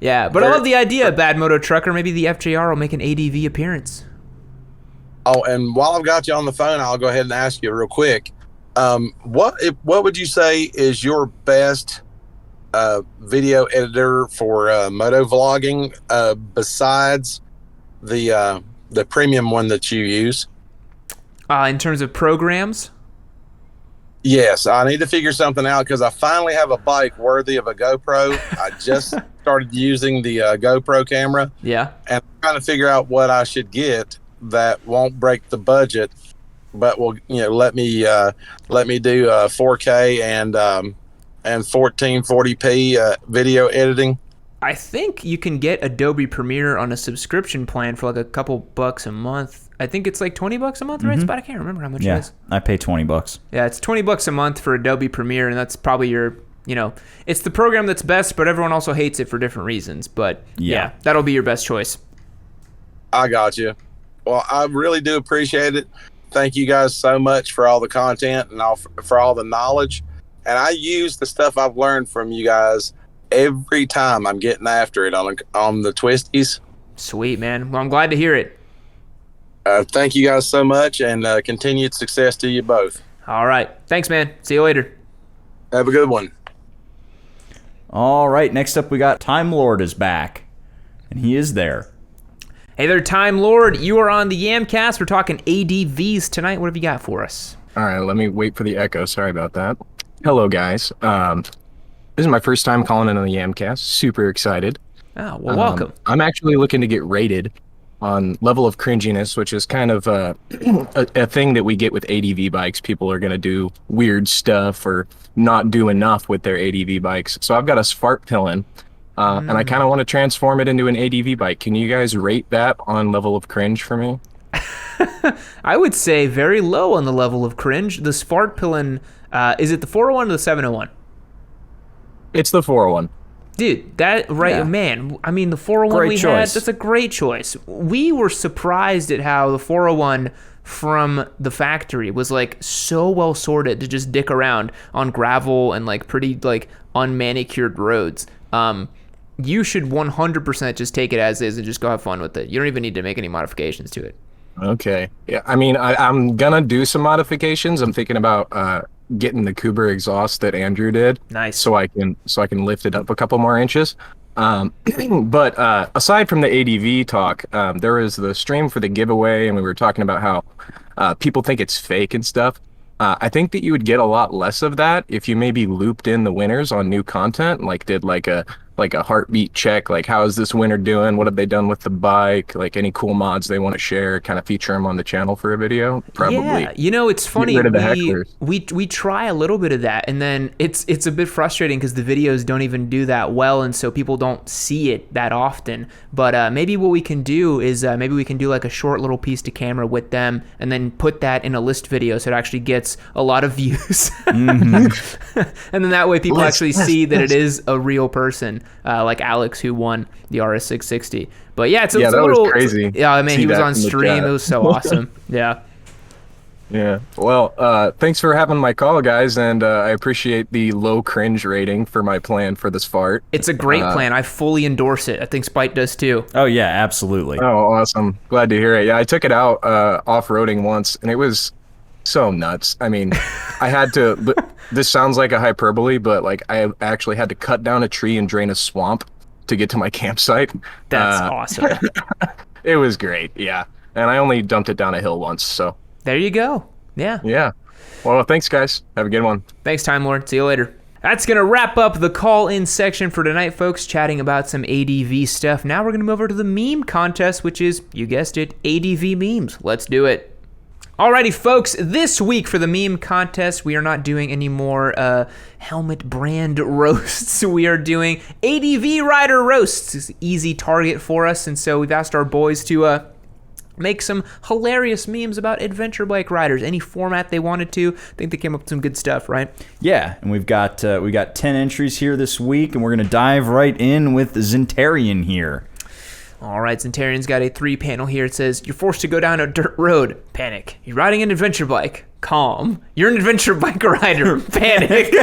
Yeah, but I love the idea, Bad Moto Trucker. Maybe the FJR will make an ADV appearance. Oh, and while I've got you on the phone, I'll go ahead and ask you real quick. What would you say is your best video editor for moto vlogging besides the premium one that you use? In terms of programs? Yes, I need to figure something out because I finally have a bike worthy of a GoPro. I just started using the GoPro camera. Yeah. And I'm trying to figure out what I should get that won't break the budget, but will let me do 4K and 1440p video editing. I think you can get Adobe Premiere on a subscription plan for like a couple bucks a month. I think it's like $20 a month, right? But I can't remember how much it is. I pay $20. Yeah, it's $20 a month for Adobe Premiere, and that's probably your, it's the program that's best, but everyone also hates it for different reasons. But yeah, that'll be your best choice. I got you. Well, I really do appreciate it. Thank you guys so much for all the content and for all the knowledge. And I use the stuff I've learned from you guys every time I'm getting after it on the twisties. Sweet, man. Well, I'm glad to hear it. Thank you guys so much, and continued success to you both. All right. Thanks, man. See you later. Have a good one. All right. Next up, we got Time Lord is back, and he is there. Hey there, Time Lord. You are on the Yamcast. We're talking ADVs tonight. What have you got for us? All right. Let me wait for the echo. Sorry about that. Hello, guys. This is my first time calling in on the Yamcast. Super excited. Oh, well, welcome. I'm actually looking to get rated on level of cringiness, which is kind of a thing that we get with ADV bikes. People are going to do weird stuff or not do enough with their ADV bikes. So I've got a Spark Pillon, and I kind of want to transform it into an ADV bike. Can you guys rate that on level of cringe for me? I would say very low on the level of cringe. The Spark Pillon, is it the 401 or the 701? It's the 401. Dude, man, I mean, the 401 Great we choice. had, that's a great choice. We were surprised at how the 401 from the factory was like so well sorted to just dick around on gravel and like pretty like unmanicured roads. You should 100% just take it as is and just go have fun with it. You don't even need to make any modifications to it. Okay. Yeah, I mean, I'm going to do some modifications. I'm thinking about getting the Kuber exhaust that Andrew did. Nice. So I can lift it up a couple more inches. But aside from the ADV talk, there was the stream for the giveaway, and we were talking about how people think it's fake and stuff. I think that you would get a lot less of that if you maybe looped in the winners on new content, like did like a heartbeat check, like how is this winner doing? What have they done with the bike? Like any cool mods they want to share, kind of feature them on the channel for a video. Probably. Yeah, it's funny. Get rid of the hecklers. We try a little bit of that, and then it's a bit frustrating because the videos don't even do that well, and so people don't see it that often. But maybe what we can do is maybe we can do like a short little piece to camera with them, and then put that in a list video so it actually gets a lot of views. Mm-hmm. And then that way people actually see that it is a real person. Like Alex, who won the RS660. But yeah, it's a little was crazy. Yeah, I mean, he was on stream. It was so awesome. Yeah. Yeah. Well, thanks for having my call, guys, and I appreciate the low cringe rating for my plan for this fart. It's a great plan. I fully endorse it. I think Spite does too. Oh yeah, absolutely. Oh, awesome. Glad to hear it. Yeah, I took it out off-roading once, and it was so nuts. I mean, I had to. This sounds like a hyperbole, but like I actually had to cut down a tree and drain a swamp to get to my campsite. That's awesome. It was great. Yeah, and I only dumped it down a hill once, so. There you go. Yeah. Yeah. Well, thanks, guys. Have a good one. Thanks, Time Lord. See you later. That's going to wrap up the call-in section for tonight, folks, chatting about some ADV stuff. Now we're going to move over to the meme contest, which is, you guessed it, ADV memes. Let's do it. Alrighty, folks, this week for the meme contest, we are not doing any more helmet brand roasts. We are doing ADV rider roasts. It's an easy target for us, and so we've asked our boys to make some hilarious memes about adventure bike riders, any format they wanted to. I think they came up with some good stuff, right? Yeah, and we got 10 entries here this week, and we're going to dive right in with Zentarian here. All right, Centarian's got a 3-panel here. It says, you're forced to go down a dirt road. Panic. You're riding an adventure bike. Calm. You're an adventure bike rider. Panic.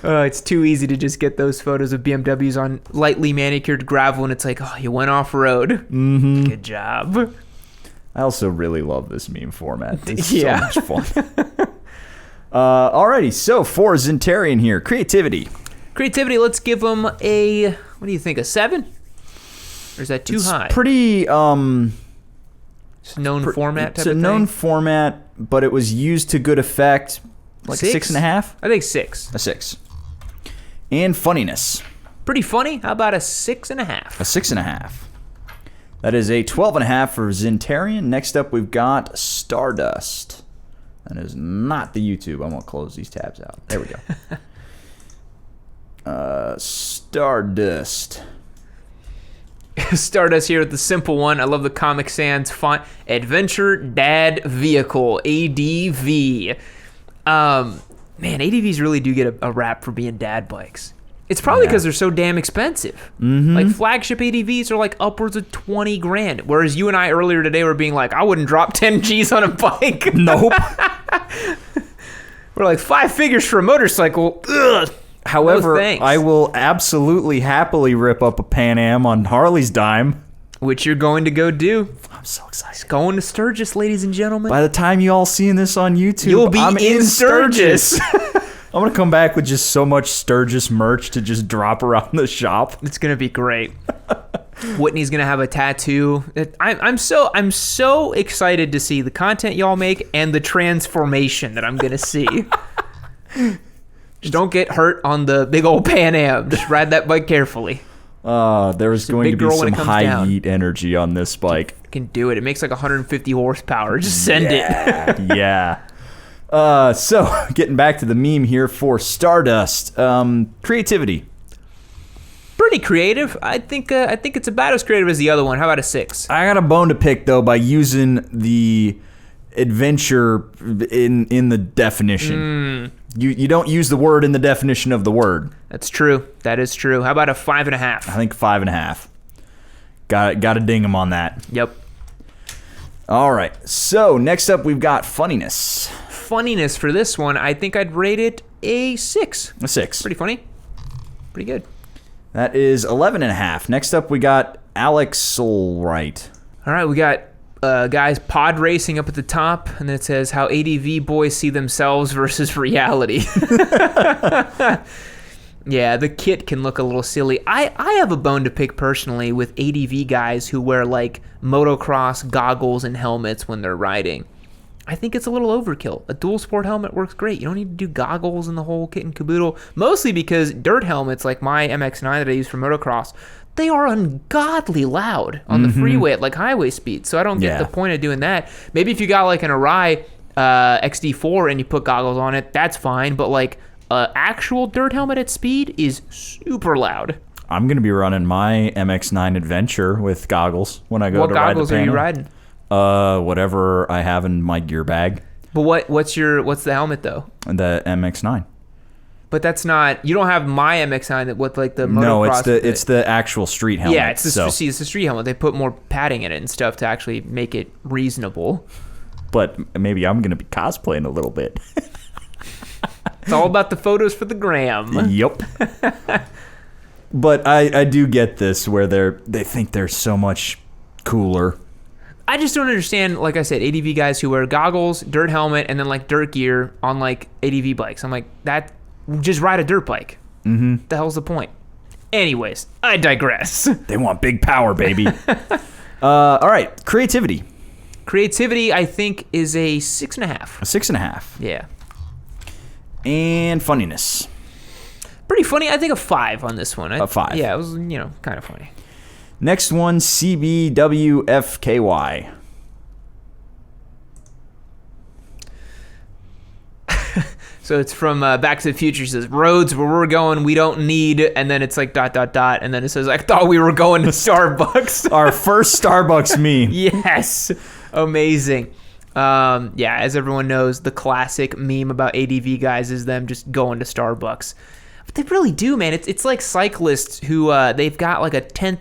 It's too easy to just get those photos of BMWs on lightly manicured gravel, and it's like, oh, you went off-road. Mm-hmm. Good job. I also really love this meme format. It's Yeah. so much fun. Alrighty, so for Zentarian here, creativity. Creativity, let's give them a, what do you think, a 7? Or is that too high? Pretty, It's a known format type It's a of known thing? format. but it was used to good effect. Like a 6.5? I think 6. A 6. And funniness. Pretty funny. How about a 6.5? A 6.5. That is a 12.5 for Zintarian. Next up, we've got Stardust. That is not the YouTube. I'm going to close these tabs out. There we go. Stardust. Stardust here with the simple one. I love the Comic Sans font. Adventure Dad Vehicle, ADV. Man, ADVs really do get a rap for being dad bikes. It's probably because they're so damn expensive. Like flagship ADVs are like upwards of 20 grand. Whereas you and I earlier today were being like, I wouldn't drop 10 G's on a bike. Nope. We're like 5 figures for a motorcycle. Ugh. However, No, thanks. I will absolutely happily rip up a Pan Am on Harley's dime. Which you're going to go do. I'm so excited. It's going to Sturgis, ladies and gentlemen. By the time you all seeing this on YouTube, you'll be I'm in Sturgis. I'm going to come back with just so much Sturgis merch to just drop around the shop. It's going to be great. Whitney's going to have a tattoo. I'm so excited to see the content y'all make and the transformation that I'm going to see. Just don't get hurt on the big old Pan Am. Just ride that bike carefully. There's going to be some high heat energy on this bike. I can do it. It makes like 150 horsepower. Just send it. Yeah. So, getting back to the meme here for Stardust. Creativity. Pretty creative. I think it's about as creative as the other one. How about a 6? I got a bone to pick, though, by using the adventure in the definition. You don't use the word in the definition of the word. That's true. That is true. How about a 5.5? I think 5.5. Got to ding him on that. Yep. All right. So next up, we've got funniness. Funniness for this one, I think I'd rate it a 6. A 6. Pretty funny. Pretty good. That is 11.5. Next up, we got Alex Solright. All right, we got guys pod racing up at the top, and then it says how ADV boys see themselves versus reality. Yeah, the kit can look a little silly. I have a bone to pick personally with ADV guys who wear like motocross goggles and helmets when they're riding. I think it's a little overkill. A dual sport helmet works great. You don't need to do goggles and the whole kit and caboodle. Mostly because dirt helmets like my MX-9 that I use for motocross, they are ungodly loud on the freeway at like highway speed. So I don't get the point of doing that. Maybe if you got like an Arai XD4 and you put goggles on it, that's fine. But like actual dirt helmet at speed is super loud. I'm going to be running my MX-9 Adventure with goggles when I go to ride the Pan Am. What goggles are you riding? Whatever I have in my gear bag. But what's the helmet though? The MX-9. But that's not. You don't have my MX-9 with like the motocross. No, it's the actual street helmet. Yeah, it's the street helmet. They put more padding in it and stuff to actually make it reasonable. But maybe I'm gonna be cosplaying a little bit. It's all about the photos for the gram. Yep. But I do get this where they think they're so much cooler. I just don't understand, like I said, ADV guys who wear goggles, dirt helmet, and then like dirt gear on like ADV bikes. I'm like, that just ride a dirt bike. Mm-hmm. The hell's the point? Anyways, I digress. They want big power, baby. All right, creativity. Creativity, I think, is a 6.5. A 6.5. Yeah. And funniness. Pretty funny. I think a 5 on this one. A 5. Yeah, it was, kind of funny. Next one, CBWFKY. So it's from Back to the Future. It says, roads where we're going, we don't need, and then it's like ... and then it says, I thought we were going to Starbucks. Our first Starbucks meme. Yes. Amazing. Yeah, as everyone knows, the classic meme about ADV guys is them just going to Starbucks. But they really do, man. It's like cyclists who they've got like a $10,000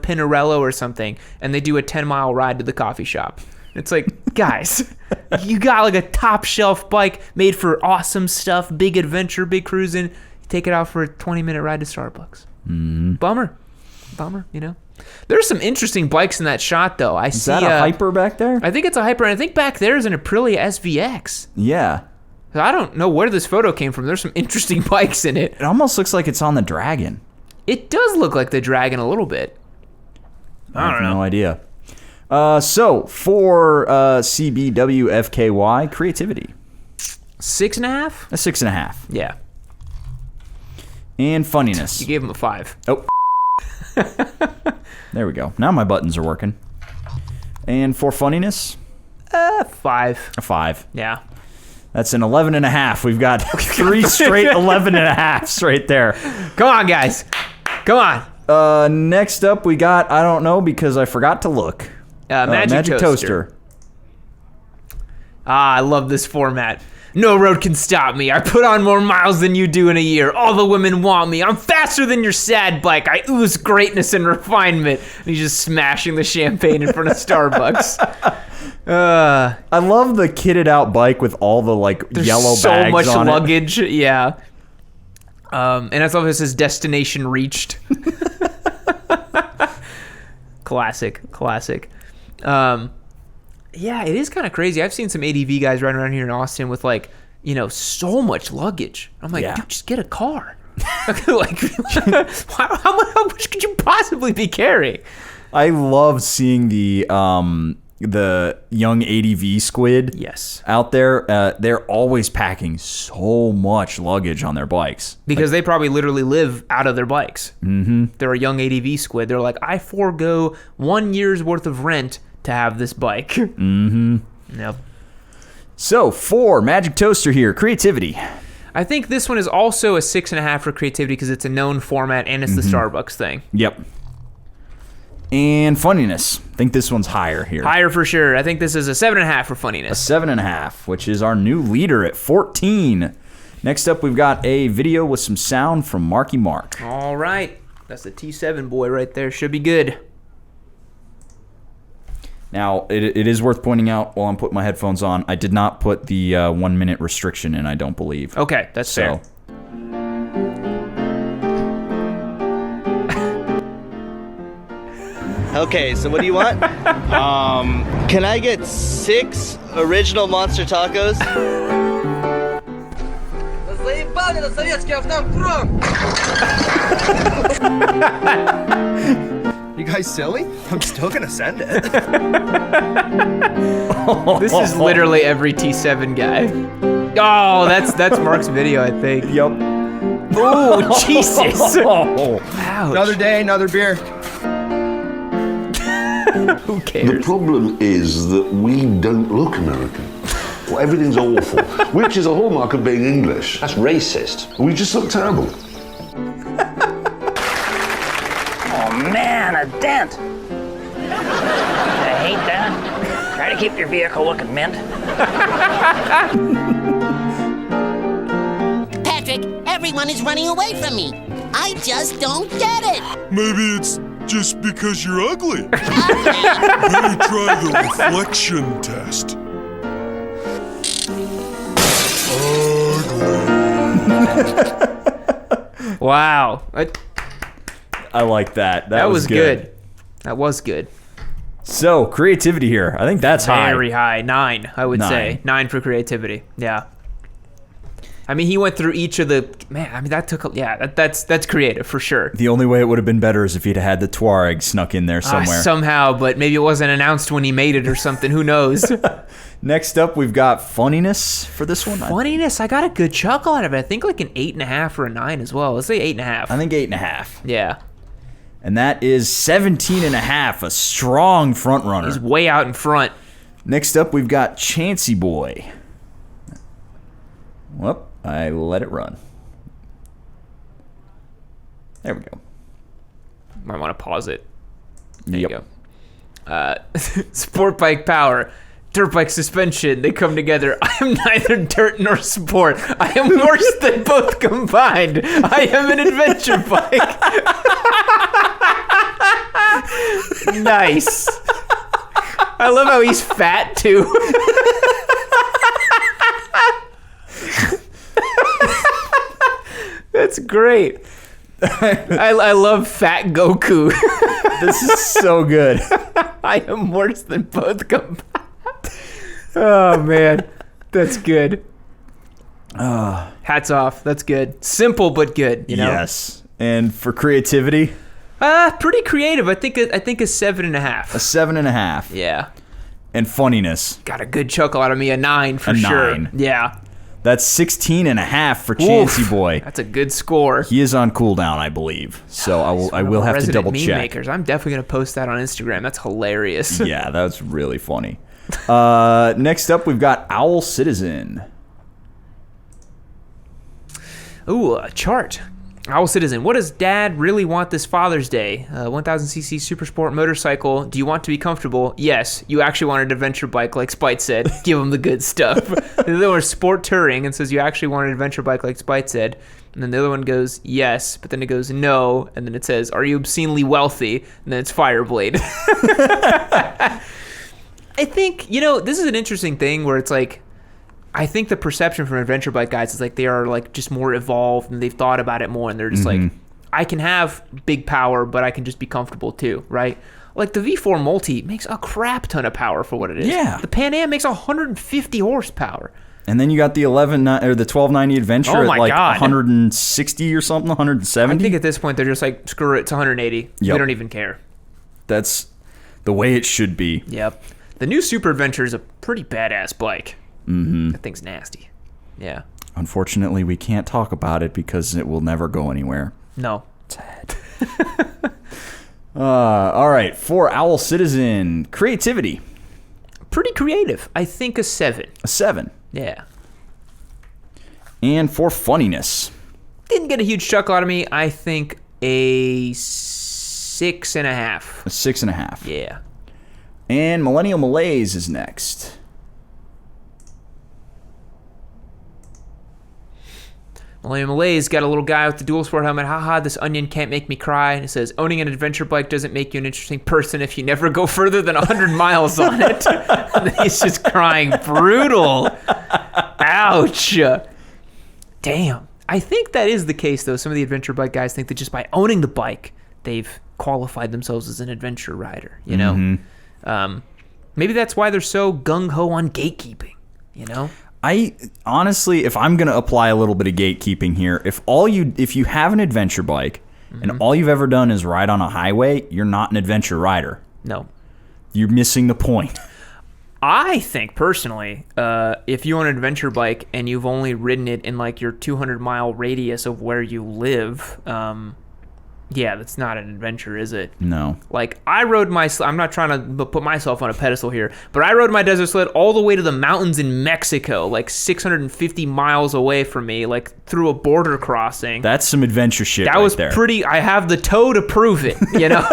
Pinarello or something, and they do a 10-mile ride to the coffee shop. It's like, guys, you got like a top shelf bike made for awesome stuff, big adventure, big cruising. You take it out for a 20-minute ride to Starbucks. Bummer, There's some interesting bikes in that shot, though. Is that a Hyper back there? I think it's a Hyper, and I think back there is an Aprilia SVX. Yeah. I don't know where this photo came from. There's some interesting bikes in it. It almost looks like it's on the Dragon. It does look like the Dragon a little bit. I have no idea. So for CBWFKY, creativity. 6.5? A 6.5. Yeah. And funniness. You gave him a 5. Oh. There we go. Now my buttons are working. And for funniness? 5. A 5. Yeah. That's an 11.5. We've got 3 straight 11.5s right there. Come on, guys. Come on. Next up, we got, I don't know because I forgot to look. Magic Toaster. I love this format. No road can stop me. I put on more miles than you do in a year. All the women want me. I'm faster than your sad bike. I ooze greatness and refinement. And he's just smashing the champagne in front of Starbucks. I love the kitted out bike with all the yellow bags so much on luggage. Yeah. And I love it says destination reached. Classic. Yeah, it is kind of crazy. I've seen some ADV guys riding around here in Austin with so much luggage. I'm like, dude, just get a car. How much could you possibly be carrying? I love seeing the young ADV squid out there. They're always packing so much luggage on their bikes. Because they probably literally live out of their bikes. Mm-hmm. They're a young ADV squid. They're like, I forego 1 year's worth of rent to have this bike. Mm-hmm. Yep. So for Magic Toaster here, creativity. I think this one is also a 6.5 for creativity because it's a known format and it's the Starbucks thing. Yep. And funniness. I think this one's higher here. Higher for sure. I think this is a 7.5 for funniness. A 7.5, which is our new leader at 14. Next up, we've got a video with some sound from Marky Mark. All right. That's the T7 boy right there. Should be good. Now, it is worth pointing out while I'm putting my headphones on, I did not put the 1 minute restriction in, I don't believe. Okay, that's fair. Okay, so what do you want? Can I get 6 original monster tacos? You guys silly? I'm still gonna send it. This is literally every T7 guy. Oh, that's Mark's video, I think. Yep. Oh, Jesus. Ouch. Another day, another beer. Who cares? The problem is that we don't look American. Well, everything's awful, which is a hallmark of being English. That's racist. We just look terrible. Oh man, a dent. I hate that. Try to keep your vehicle looking mint. Patrick, everyone is running away from me. I just don't get it. Maybe it's just because you're ugly. Better try the reflection test. Ugly. Wow. I like that. That was good. That was good. So, creativity here. I think that's high. Very high. 9, I would say. 9 for creativity. Yeah. I mean, he went through each of the... Man, I mean, that took... that's creative, for sure. The only way it would have been better is if he'd had the Tuareg snuck in there somewhere. Somehow, but maybe it wasn't announced when he made it or something. Who knows? Next up, we've got funniness for this one. Funniness? I got a good chuckle out of it. I think like an 8.5 or a 9 as well. Let's say 8.5. I think 8.5. Yeah. And that is 17.5, a strong front runner. He's way out in front. Next up, we've got Chancy Boy. Whoop. I let it run. There we go. Might want to pause it. There you go. Sport bike power, dirt bike suspension, they come together. I am neither dirt nor sport. I am worse than both combined. I am an adventure bike. Nice. I love how he's fat too. That's great. I love fat Goku. This is so good. I am worse than both combined. Oh man, that's good. Hats off. That's good. Simple but good. You know? Yes. And for creativity, Pretty creative. I think a 7.5. A 7.5. Yeah. And funniness. Got a good chuckle out of me. A 9 for sure. 9. Yeah. That's 16.5 for Chancey Boy. That's a good score. He is on cooldown, I believe. So I will have to double check. Makers. I'm definitely gonna post that on Instagram. That's hilarious. Yeah, that's really funny. Next up, we've got Owl Citizen. Ooh, a chart. Owl Citizen, what does Dad really want this Father's Day? 1000cc Super Sport motorcycle. Do you want to be comfortable? Yes. You actually want an adventure bike, like Spite said. Give him the good stuff. The other one is Sport Touring and says you actually want an adventure bike, like Spite said. And then the other one goes, yes, but then it goes, no. And then it says, are you obscenely wealthy? And then it's Fireblade. I think, this is an interesting thing where it's like, I think the perception from adventure bike guys is like they are like just more evolved and they've thought about it more and they're just like, I can have big power, but I can just be comfortable too, right? Like the V4 Multi makes a crap ton of power for what it is. Yeah. The Pan Am makes 150 horsepower. And then you got the the 1290 Adventure at like 160 or something, 170. I think at this point they're just like, screw it, it's 180. Yep. We don't even care. That's the way it should be. Yep. The new Super Adventure is a pretty badass bike. Mm-hmm. That thing's nasty. Yeah. Unfortunately, we can't talk about it because it will never go anywhere. No. Sad. All right. For Owl Citizen, creativity. Pretty creative. I think a 7. A 7. Yeah. And for funniness. Didn't get a huge chuckle out of me. I think a 6.5. A 6.5. Yeah. And Millennial Malaise is next. Millennial Malaise got a little guy with the dual sport helmet. Haha, this onion can't make me cry. And it says, owning an adventure bike doesn't make you an interesting person if you never go further than 100 miles on it. And he's just crying. Brutal. Ouch. Damn. I think that is the case, though. Some of the adventure bike guys think that just by owning the bike, they've qualified themselves as an adventure rider, you know? Mm-hmm. Maybe that's why they're so gung-ho on gatekeeping, you know? I honestly, if I'm going to apply a little bit of gatekeeping here, if you have an adventure bike and all you've ever done is ride on a highway, you're not an adventure rider. No. You're missing the point. I think personally, if you own an adventure bike and you've only ridden it in like your 200-mile radius of where you live, yeah, that's not an adventure, is it? No. Like, I rode I'm not trying to put myself on a pedestal here, but I rode my desert sled all the way to the mountains in Mexico, like 650 miles away from me, like through a border crossing. That's some adventure shit That was there. pretty, I have the toe to prove it, you know?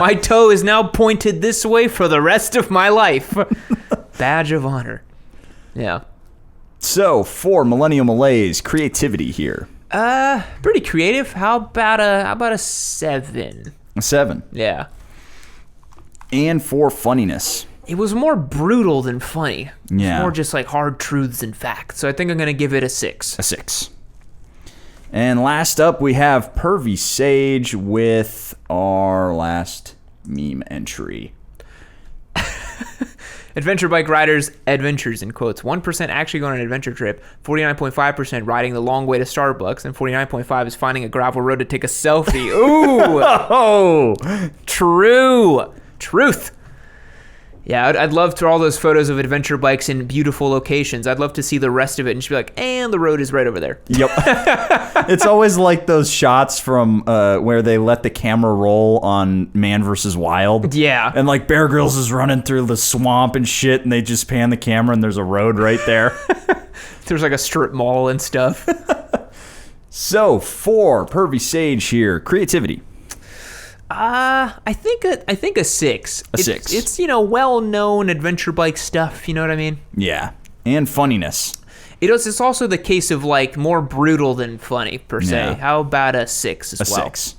My toe is now pointed this way for the rest of my life. Badge of honor. Yeah. So, for Millennial Malaise, creativity here. Pretty creative. How about a 7? A 7. Yeah. And for funniness. It was more brutal than funny. Yeah. It's more just like hard truths and facts. So I think I'm gonna give it a 6. A 6. And last up, we have Pervy Sage with our last meme entry. Adventure bike riders, adventures in quotes. 1% actually go on an adventure trip, 49.5% riding the long way to Starbucks, and 49.5% is finding a gravel road to take a selfie. Ooh! Oh! True! Truth! Yeah, I'd love to all those photos of adventure bikes in beautiful locations. I'd love to see the rest of it and just be like, and the road is right over there. Yep. It's always like those shots from where they let the camera roll on Man vs. Wild. Yeah. And like Bear Grylls is running through the swamp and shit, and they just pan the camera and there's a road right there. There's like a strip mall and stuff. So, for Pervy Sage here, creativity. I think a 6. A 6. It's well-known adventure bike stuff. You know what I mean? Yeah, and funniness. It's also the case of like more brutal than funny per se. Yeah. How about a 6 as well? A 6.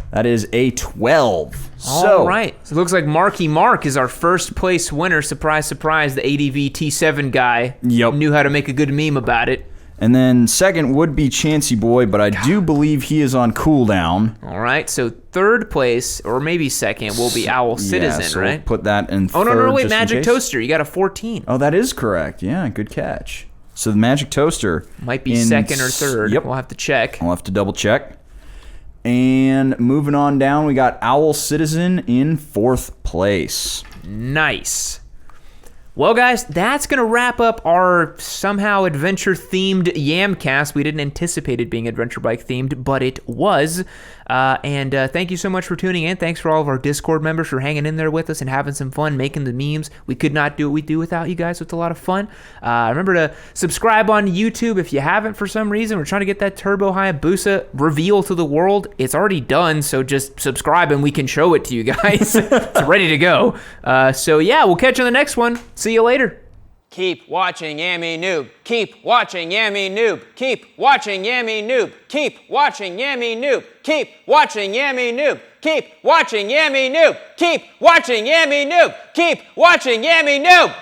That is a 12. All right. So it looks like Marky Mark is our first place winner. Surprise, surprise. The ADV T7 guy knew how to make a good meme about it. And then second would be Chancey Boy, but I do believe he is on cooldown. All right, so third place, or maybe second, will be Owl Citizen, so right? We'll put that in third. Oh, no, wait, just in Magic case. Toaster, you got a 14. Oh, that is correct. Yeah, good catch. So the Magic Toaster might be second or third. Yep. We'll have to check. We'll have to double check. And moving on down, we got Owl Citizen in 4th place. Nice. Well, guys, that's going to wrap up our somehow adventure-themed Yamcast. We didn't anticipate it being adventure bike-themed, but it was. And thank you so much for tuning in. Thanks for all of our Discord members for hanging in there with us and having some fun, making the memes. We could not do what we do without you guys. So it's a lot of fun. Remember to subscribe on YouTube if you haven't for some reason. We're trying to get that Turbo Hayabusa reveal to the world. It's already done, so just subscribe and we can show it to you guys. It's ready to go. So yeah, we'll catch you on the next one. See you later. Keep watching Yammy Noob. Keep watching Yammy Noob. Keep watching Yammy Noob. Keep watching Yammy Noob. Keep watching Yammy Noob. Keep watching Yammy Noob. Keep watching Yammy Noob. Keep watching Yammy Noob.